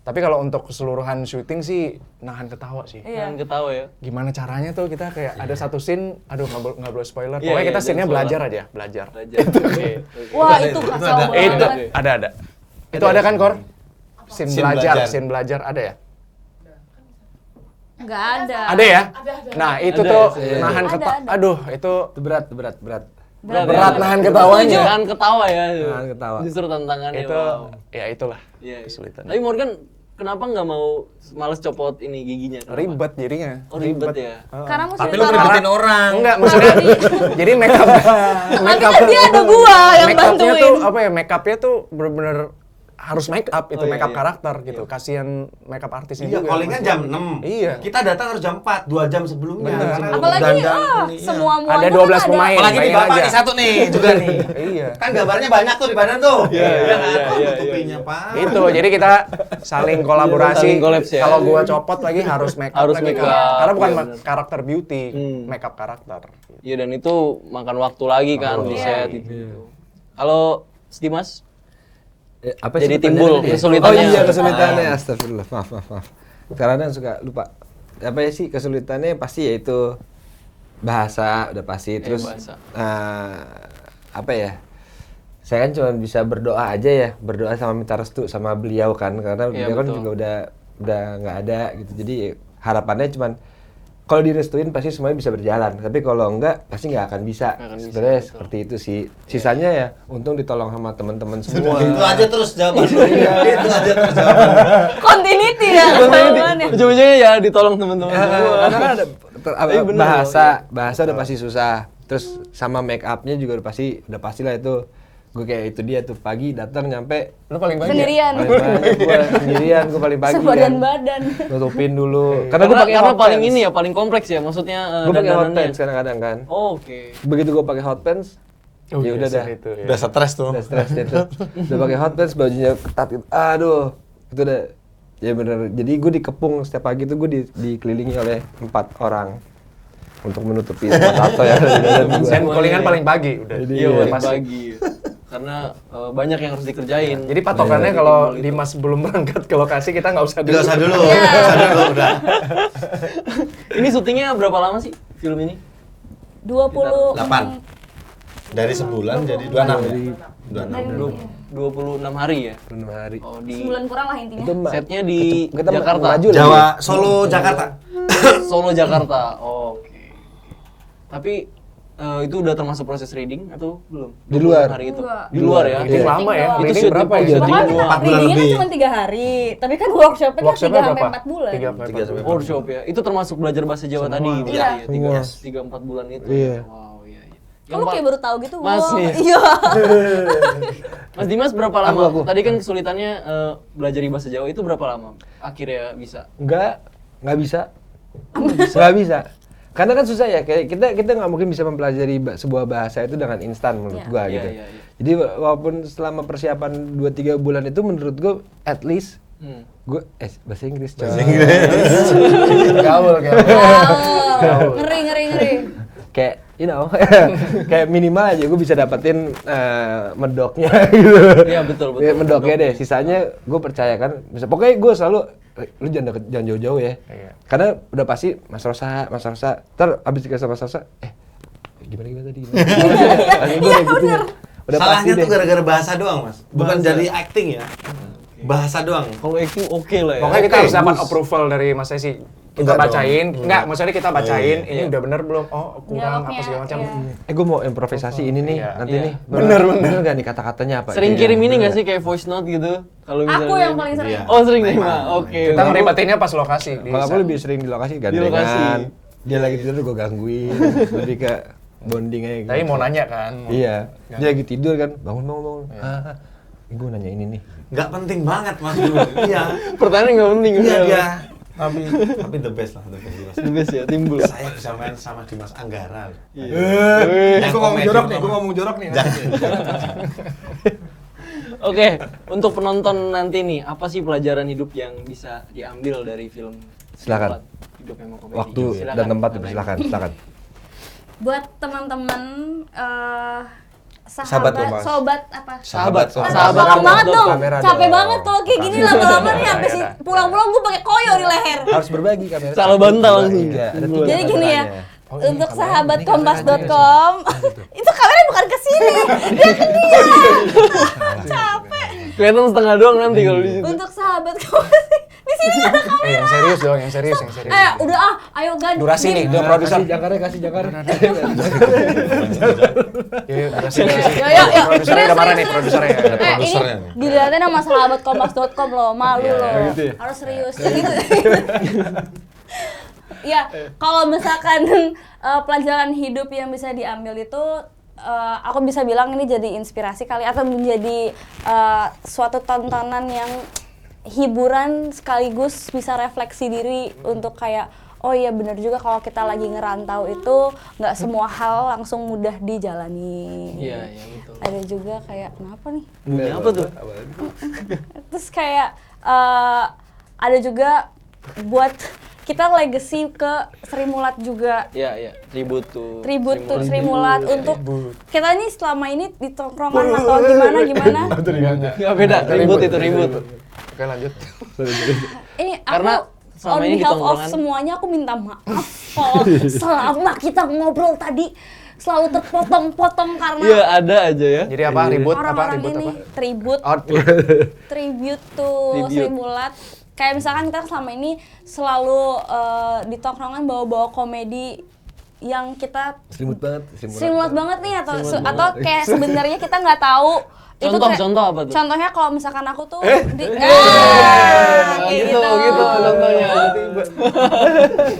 Tapi kalau untuk keseluruhan syuting sih nahan ketawa sih. Iya. Jangan ketawa ya. Gimana caranya tuh kita kayak ada satu scene, aduh nggak boleh spoiler. Iya, Pokoknya iya, kita scene-nya jangan belajar spoiler. aja, belajar. Belajar. Oke. Wah, Itu itu ada. kacau Itu banget. Itu ada. Itu ada kan, Kor? Scene Scene belajar, belajar. scene belajar ada ya? Nggak ada. Ada ya? Nah, itu Ada tuh ya, scene nahan belajar. ketawa. Ada. Aduh, itu Itu berat. berat nahan ketawanya. Jangan ketawa ya. Nahan ketawa. Justru tantangannya. Itu wow. ya itulah Iya. kesulitan. Tapi Morgan kenapa nggak mau males copot ini giginya? Kenapa? Ribet jadinya. Oh ribet ya. Karena mesti Tapi lu ditaruh. ngeribetin orang. Enggak, maksudnya jadi make up kan dia ada gua yang make upnya bantuin. tuh apa ya? Make upnya tuh bener-bener harus make up itu Oh, iya, make up iya. karakter gitu. Kasihan make up artisnya Iya, juga. calling kan jam 6. Iya. Kita datang harus jam 4, 2 jam sebelumnya. Bener. Karena Apalagi dandan, ah, ini, iya. semua Ada 12 pemain. Apalagi nih bayangin Bapak aja. nih satu nih juga nih. Iya. Kan gambarnya banyak tuh di badan tuh. Iya, kan? iya, Tutupinya, Pak. Itu jadi kita saling kolaborasi. Saling kolaps ya. Kalau gua copot lagi harus make up Harus lagi make kan. up, Karena bukan iya bener. karakter beauty, Hmm. make up karakter. Iya dan itu makan waktu lagi kan di set itu. Kalau Dimas? Apa Jadi sih timbul pertanyaannya? kesulitannya. Oh iya, kesulitannya. Astagfirullah. Maaf. Kadang suka lupa. Apa ya sih kesulitannya pasti yaitu bahasa udah pasti terus bahasa. apa ya? Saya kan cuma bisa berdoa aja ya, berdoa sama minta restu sama beliau kan karena Iya, beliau kan betul. juga udah nggak ada gitu. Jadi harapannya cuman kalau direstuin pasti semuanya bisa berjalan, tapi kalau enggak pasti nggak akan bisa. Nggak akan bisa, Sebenarnya betul. seperti itu sih. Sisanya ya untung ditolong sama teman-teman semua. Itu aja terus jawaban. Itu aja terus jawaban. Continuity ya. jawabannya. Ujung-ujungnya ya ditolong teman-teman semua. Karena kan ada Iya, bener bahasa udah pasti susah. Terus sama make upnya juga udah pastilah itu. Gue kayak itu dia tuh pagi datang nyampe Lu paling banyak. Sendirian. paling banyak gue sendirian gue paling pagi kan. Sebadan-badan. Nutupin dulu. Karena, gue pakai karena hot paling pants. ini ya paling kompleks ya maksudnya Gue pakai hot dandanannya. pants kadang-kadang kan. Oh, oke. Begitu gue pakai hot pants, Oh, ya udah biasa dah. itu, ya. Udah stres tuh. Udah stres deh tuh. Udah pakai hot pants bajunya ketat gitu. Aduh, itu udah ya bener. Jadi gue dikepung setiap pagi tuh gue dikelilingi oleh 4 orang untuk menutupi semua tato ya. Sen callingan paling pagi udah. Iya, paling pasti. pagi. Karena banyak yang harus dikerjain. Jadi patokannya kalau Dimas belum berangkat ke lokasi kita nggak usah Nggak usah dulu. Iya. Nggak usah dulu udah. Ini syutingnya berapa lama sih film ini? 20 8. Dari sebulan jadi 26 ya. 26. 26 hari ya? 6 hari. Oh, di sebulan kurang lah intinya. Itu setnya di kita Jakarta. maju lagi. Jawa, Solo, Jakarta. Solo Jakarta. Oh, oke. Tapi itu udah termasuk proses reading atau belum? Di luar. 26 hari itu. Enggak. Di luar ya. Reading lama ya. Itu Reading syuting berapa ya? syuting Bahkan doang. 4 bulan readingnya kan lebih. cuma 3 hari, tapi kan workshopnya kan 3 Workshopnya sampai berapa? 4 bulan. 3 sampai 4 bulan. Workshop ya. Itu termasuk belajar bahasa Jawa tadi. berarti Iya. ya. Semua. 3-4 bulan itu. Iya. Wow, iya iya. Kok lu kayak baru tahu gitu? Mas Wow. nih. Iya. Mas Dimas berapa lama? Aku. Tadi kan kesulitannya belajar bahasa Jawa itu berapa lama? Akhirnya bisa. Nggak bisa. Nggak bisa. Karena kan susah ya, kayak kita nggak mungkin bisa mempelajari sebuah bahasa itu dengan instan menurut Iya. gua Iya, gitu. iya, iya. Jadi walaupun selama persiapan 2-3 bulan itu menurut gua at least gua bahasa Inggris. Bahasa Gaul kayak. Wow. Ngeri. Kayak kayak minimal aja gue bisa dapetin medoknya gitu. Iya, betul. Ya, medoknya deh, sisanya gue percaya kan. Pokoknya gue selalu lu jangan jauh-jauh ya. Iya. Karena udah pasti Mas Rosa, ntar abis dikasih sama Mas Rosa, gimana tadi? Iya bener. Udah Salahnya pasti tuh deh. gara-gara bahasa doang, Mas. Bukan jadi acting ya. Bahasa doang. Kalau acting oke lah ya. Pokoknya kita Oke, harus dapat Gus. approval dari Mas Sesi. Kita Enggak bacain, dong. enggak, maksudnya kita bacain, iya. ini udah bener belum? Oh, kurang Dialognya, apa segala macam. iya. Gue mau improvisasi ini nih, Iya. nanti Iya. nih. Bener gak nih kata-katanya apa? Sering Iya, kirim ini bener. nggak sih kayak voice note gitu? Kalau misalnya Aku yang paling sering. Iya. Oh sering nih Memang. Mak. Oke. Kita ngeribatinnya pas lokasi. di Kalau aku set. lebih sering di lokasi lokasi. gandengan. Dia lagi tidur gue gangguin. Lebih ke bonding aja gitu. Tapi mau nanya kan? Iya. Dia lagi tidur kan, bangun. Gue nanya ini nih. Nggak penting banget, Mas. Iya. Pertanyaan nggak penting. Iya udah. dia. Tapi the best lah, the best. Mas. The best ya timbul. Saya bisa main sama Dimas Anggara. Gue ngomong jorok nih. Oke, untuk penonton nanti nih, apa sih pelajaran hidup yang bisa diambil dari film? Silakan. Hidup Memang Komedi. Waktu Silakan. dan tempat silakan. Buat teman-teman Sahabat Kompas. sobat apa? Sahabat. Tolong banget dong. Kamera Capek dong. banget tuh kayak gini lama-lama nih sampai Iya, pulang-pulang gue pakai koyo di leher. Harus berbagi kamera. Salah bantal langsung. Iya, ada tiga Jadi gini ya. kameranya. Untuk Ini sahabatkompas.com itu kameranya bukan ke sini, dia ke dia. Capek. Kelihatan setengah doang nanti kalau di situ. Untuk sahabatkompas di sini ada kamera. Yang serius dong, yang serius. Udah ayo ganti. Durasi nih, dia produser. Kasih jakar. Iya, durasi. Yo. Produsernya udah marah nih, produsernya. Ada Ini produsernya nih. dilihatin sama sahabatkompas.com loh, malu loh. gitu ya? Harus serius. Gitu. Ya, kalau misalkan pelajaran hidup yang bisa diambil itu aku bisa bilang ini jadi inspirasi kali atau menjadi suatu tontonan yang hiburan sekaligus bisa refleksi diri untuk kayak oh iya benar juga kalau kita lagi ngerantau itu nggak semua hal langsung mudah dijalani. Iya, betul. Ada juga kayak kenapa nih? Bunyi apa tuh? Terus kayak ada juga buat kita legacy ke Sri Mulat juga. Iya. Tribute to Sri Mulat untuk kita nih selama ini di tongkrongan atau gimana. Nggak beda, tribute itu ribut. Oke, lanjut. Ini Karena aku selama on ini di behalf of tongkrongan- semuanya aku minta maaf kalau selama kita ngobrol tadi selalu terpotong-potong karena Iya, ada aja ya. Jadi apa? Ribut apa? orang-orang Ribut ini apa? tribute to Tribute. Sri Mulat. Kayak misalkan kita selama ini selalu di tongkrongan bawa-bawa komedi yang kita Selimut banget. Sri Mulat banget nih atau kayak sebenarnya kita nggak tahu itu kayak- Contoh apa tuh? Contohnya kalau misalkan aku tuh kayak gitu contohnya.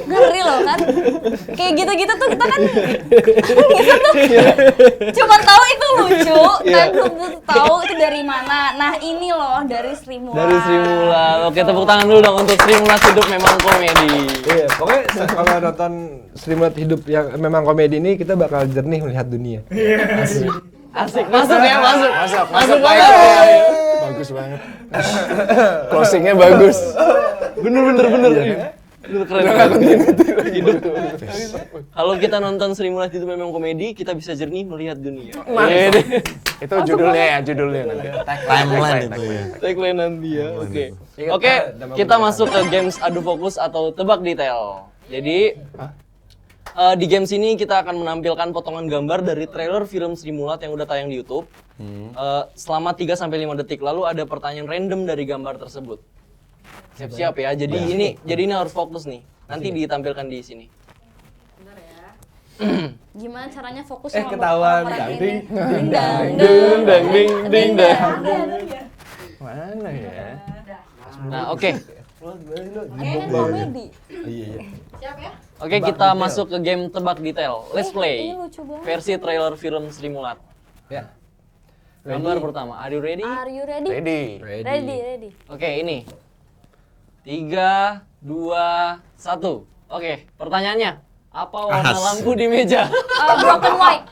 ngeri loh kan kayak gitu-gitu tuh kita kan kita tuh cuma tahu itu lucu tapi belum tentu tahu itu dari mana. Nah ini loh dari Sri Mulat. Dari Sri Mulat. Oke, tepuk tangan dulu dong untuk Sri Mulat Hidup Memang Komedi. Iya, pokoknya kalau nonton Sri Mulat Hidup yang memang komedi ini kita bakal jernih melihat dunia. Asik, masuk ya, masuk. Masuk banget. Bagus banget. Closingnya bagus. Bener. Keren. Hidup tuh. Kalau kita nonton Sri Mulat Hidup Memang Komedi, kita bisa jernih melihat dunia. Itu judulnya nanti. Timeline itu ya. Tagline nanti ya. Oke, kita masuk ke games adu fokus atau tebak detail. Jadi di games ini kita akan menampilkan potongan gambar dari trailer film Sri Mulat yang udah tayang di YouTube. Selama 3-5 detik, lalu ada pertanyaan random dari gambar tersebut. Siap-siap ya. Jadi ini harus fokus nih. Nanti ditampilkan di sini. Gimana caranya fokus Ketahuan. ding Ding dang. Mana ya? Nah, oke. Kayaknya komedi. Oke, kita masuk ke game tebak detail. Let's play. Ini lucu banget. Versi trailer film Sri Mulat. Ya. Gambar pertama. Are you ready? Are you ready? Ready. Oke, ini. 3, 2, 1. Oke, pertanyaannya. Apa warna lampu di meja? Broken white.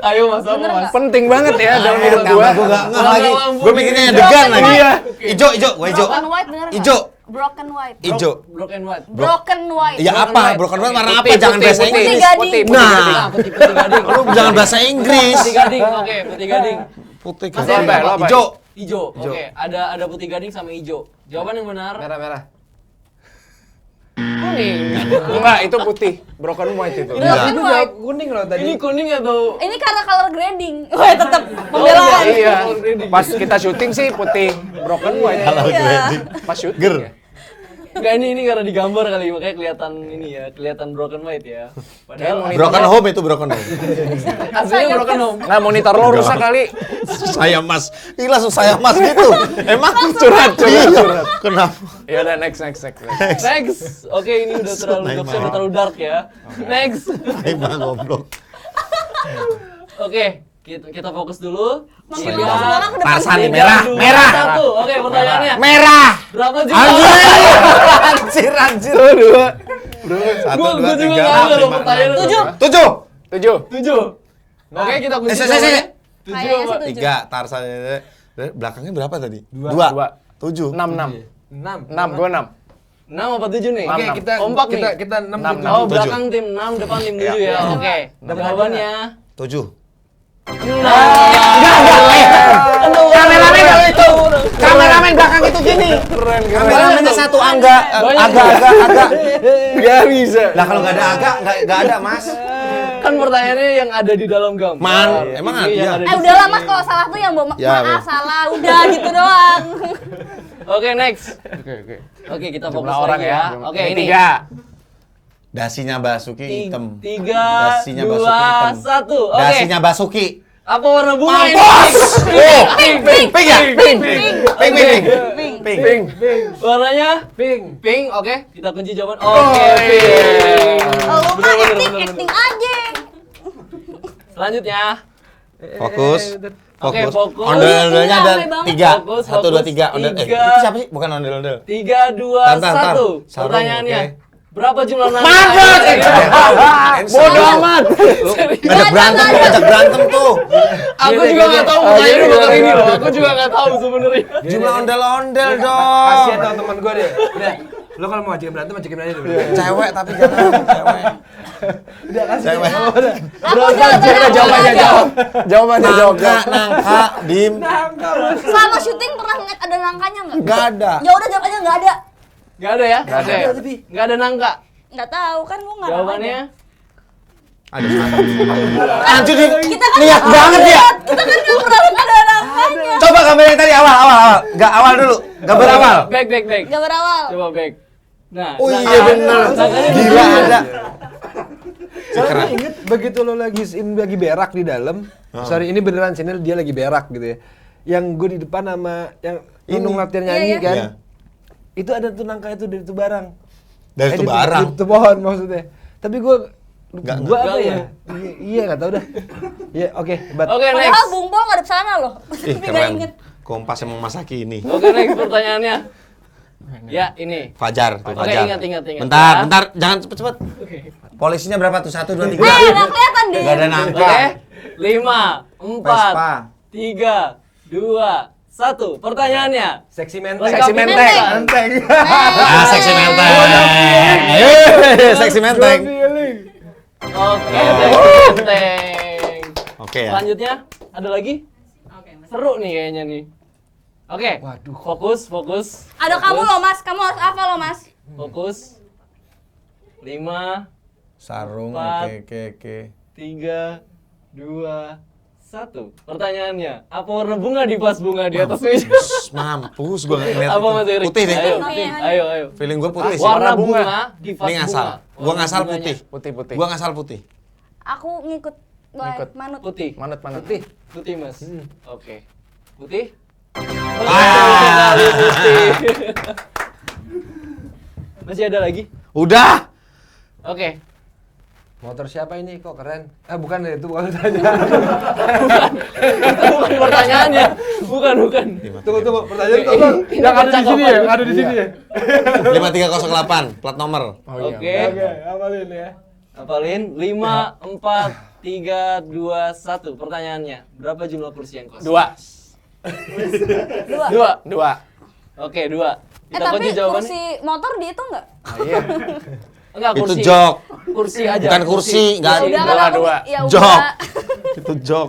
Ayo Mas, apa Bener Mas? nggak? Penting banget ya dalam hidup gua. Gue nggak Warna lagi. lampu Gue di mikirnya meja. degan lagi. Iya. Ijo, gua ijo. Broken white bener nggak? Ijo. Broken white. Ijo. Broken white. Broken white. Ya apa? Broken white warna apa? Jangan bahasa putih. Inggris. Gading. Nah, Putih gading. lu jangan bahasa Inggris. Putih gading. Oke, putih gading. Putih Mas gading. Eri, apa? Ijo. Ijo. Oke, ada putih gading sama ijo. Jawaban yang benar. Merah. kuning. Enggak, itu putih. Broken white itu. Broken white. Kuning loh tadi. Ini kuning atau Ini karena color grading. Wah, tetap pembelaan. Iya. Pas kita syuting sih putih. Broken white. Kalau Iya. grading. Pas syuting. Ger. ya. enggak ini karena digambar kali makanya kelihatan ini ya, kelihatan broken white ya. Padahal Broken home itu broken home. aslinya broken home. Nah, monitor lo rusak kali. Saya mas, ini langsung saya mas gitu. Emang Curhat. Kenapa? Ya udah next. Next. Oke, ini udah terlalu jokesnya udah terlalu dark ya. Next. Emang goblok. Oke, kita fokus dulu. Makin lama sekarang ke depan. Tarsan nih, Tiga, merah, dua, merah. satu. Oke, pertanyaannya. Merah. Berapa jumlah? Anjir. Satu, Gua dua, juga tiga, nggak ada empat, loh lima, pertanyaan. enam, Tujuh. 7. 7. Oke, kita kunci Saya. jawabannya. Kayaknya sih apa? tujuh. 3, Tarsan. Belakangnya berapa tadi? 2. 7. 6. 6. 6, gua 6. 6 apa 7 nih? Oke, Enam. kita Kompak nih. kita 6. Enam. Oh, Tujuh. belakang tim 6, depan tim 7 ya. Oke. Jawabannya 7. Kameramen kalau itu. Kameramen belakang itu gini. Kameramennya satu agak. Enggak bisa. Lah kalau nggak ada agak, nggak ada mas. Kan pertanyaannya yang ada di dalam gambar. Emang Ini yang ada? di Udahlah mas, kalau salah tuh yang bawa Ya, maaf bener. salah, udah gitu doang. Oke, next. Oke. Oke, kita fokus Jumlah orang lagi ya. Oke, ini. 3. Dasinya Basuki hitam. 3, Dasinya Basuki 2, hitam. 1. Oke. Dasinya Basuki. Apa warna bunga ini? Pink ya? Pink. Warnanya? Pink. Pink, oke. Kita kunci jawaban. Oke, pink. Oh, lu mah acting aja. Selanjutnya. Fokus. Oke, fokus. Ondel-ondelnya ada Rame banget. 3. Fokus, 1, 2, fokus. 3. Ondel. Tiga. Itu siapa sih? Bukan ondel-ondel. 3, 2, Tar. 1. Sarung, Pertanyaannya. oke. Berapa jumlah nangka? Bodoh amat. Ngajak berantem tuh. Aku juga nggak tahu pertanyaannya bakal ini loh. Aku juga nggak tahu sebenarnya. Jumlah ondel-ondel dong. Kasihan tau teman gue deh. Udah, lo kalau mau ajakin berantem aja dulu. Cewek tapi jangan cewek. Cewek. Jawabannya jawab. Nangka, dim. Selama syuting pernah ngeliat ada nangkanya nggak? Nggak ada. Ya udah jawab aja nggak ada. Nggak ada ya? Oke. Nggak ada nangka. Nggak tahu kan gua nggak. Jawabannya? Ada satu. Anjir, Kita kan niat banget ya. Kita kan nggak pernah lihat ada nangkanya. Coba gambar yang tadi awal. Enggak awal dulu. Gambar awal. Back. Nggak berawal. Coba back. Nah. Oh nangka. iya benar. Nangkanya di Gila mana? ada. Soalnya inget begitu lo lagi berak di dalam, sorry ini beneran channel dia lagi berak gitu ya. Yang gue di depan sama yang Nunung latihan nyanyi Iya, iya. kan. Iya. Itu ada tuh nangka itu dari tuh barang. Dari itu barang. Di tuh pohon maksudnya. Tapi gue Nggak, gua apa nggak. ya? Iya nggak tahu dah. Iya oke, but Oke, Padahal next. Bung Pol nggak ada sana loh. Ih, Tapi nggak keren. inget. Kompas emang masa kini. Oke, next pertanyaannya. Ya, ini. Fajar, tuh, Oke, Fajar. ingat. Bentar, jangan cepet-cepet. Polisinya berapa tuh? 1, 2, 3. Nggak kelihatan deh. Gak ada nangka. Oke. 5, 4, Vespa. 3, 2, 1. Pertanyaannya. seksi menteng. Seksi menteng. Ah, seksi menteng. Seksi menteng. Oke, menteng. Oke ya. Selanjutnya ada lagi? Seru nih kayaknya nih. Oke. Waduh. Fokus. Ada kamu loh mas, kamu harus apa loh mas? Fokus. 5, Sarung, Empat. oke. 3, 2, 1. Pertanyaannya, apa warna bunga di vas bunga di atas meja? Mampus gua ngeliat Apa itu. Mas Erik? Putih deh. Ayo, Putih. ayo. Feeling gua putih sih. Warna Warna bunga. bunga di vas Ini ngasal. bunga. Gua ngasal Warna putih. bunganya. Putih. Gua ngasal putih. Aku ngikut Ngikut. manut. Putih. Manut. Putih, Mas. Oke. Putih? Ah. Putih. Masih ada lagi? Udah. Oke. Motor siapa ini kok keren? Bukan deh, itu bukan tanya. Itu bukan pertanyaannya. Bukan. Tunggu, pertanyaan itu bang. Yang ada di sini ya? Ada di sini ya? 5308 plat nomor. Oke. Apalin ya. Apalin 5, 4, 3, 2, 1. Pertanyaannya, berapa jumlah kursi yang kosong? 2. 2. Oke, 2. Kita Tapi kunci jawabannya. kursi motor dihitung nggak? Enggak, Itu kursi. jok. Kursi aja. Bukan kursi, nggak Ya udah ada. kan aku. dua. Ya Jok. udah. Itu jok.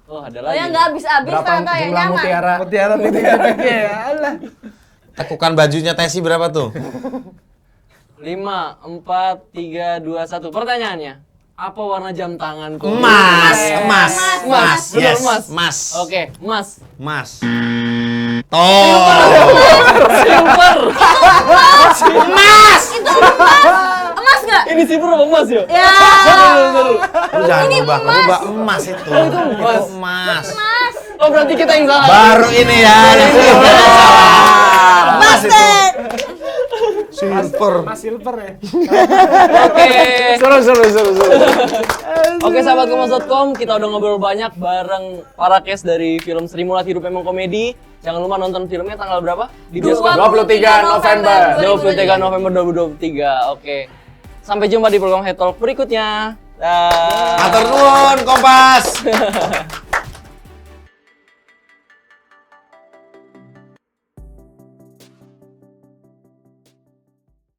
Oh, ada Oh lagi. yang nggak habis-habis Berapa ternyata yang jumlah nyaman. mutiara? Mutiara titik ya Allah. Tekukan bajunya Tesi berapa tuh? 5, 4, 3, 2, 1. Pertanyaannya, apa warna jam tanganku? Emas, emas, Emas, betul, yes, emas. emas. Oke, emas. Mas. Toh. Silver. Emas! Itu emas! Emas nggak? Ini silver apa emas ya? Ya. Lu jangan rubah emas itu. Itu emas. emas. Emas! Oh berarti kita yang salah. Baru ini ya. Emas itu. Silver. Mas Silver ya. Oke. Seru. Oke sahabat kompas.com, kita udah ngobrol banyak bareng para cast dari film Sri Mulat Hidup Memang Komedi. Jangan lupa nonton filmnya tanggal berapa? Di bioskop 23 November. 23 November 2023. Oke. Sampai jumpa di program Head Talk berikutnya. Dah. Matur nuwun Kompas.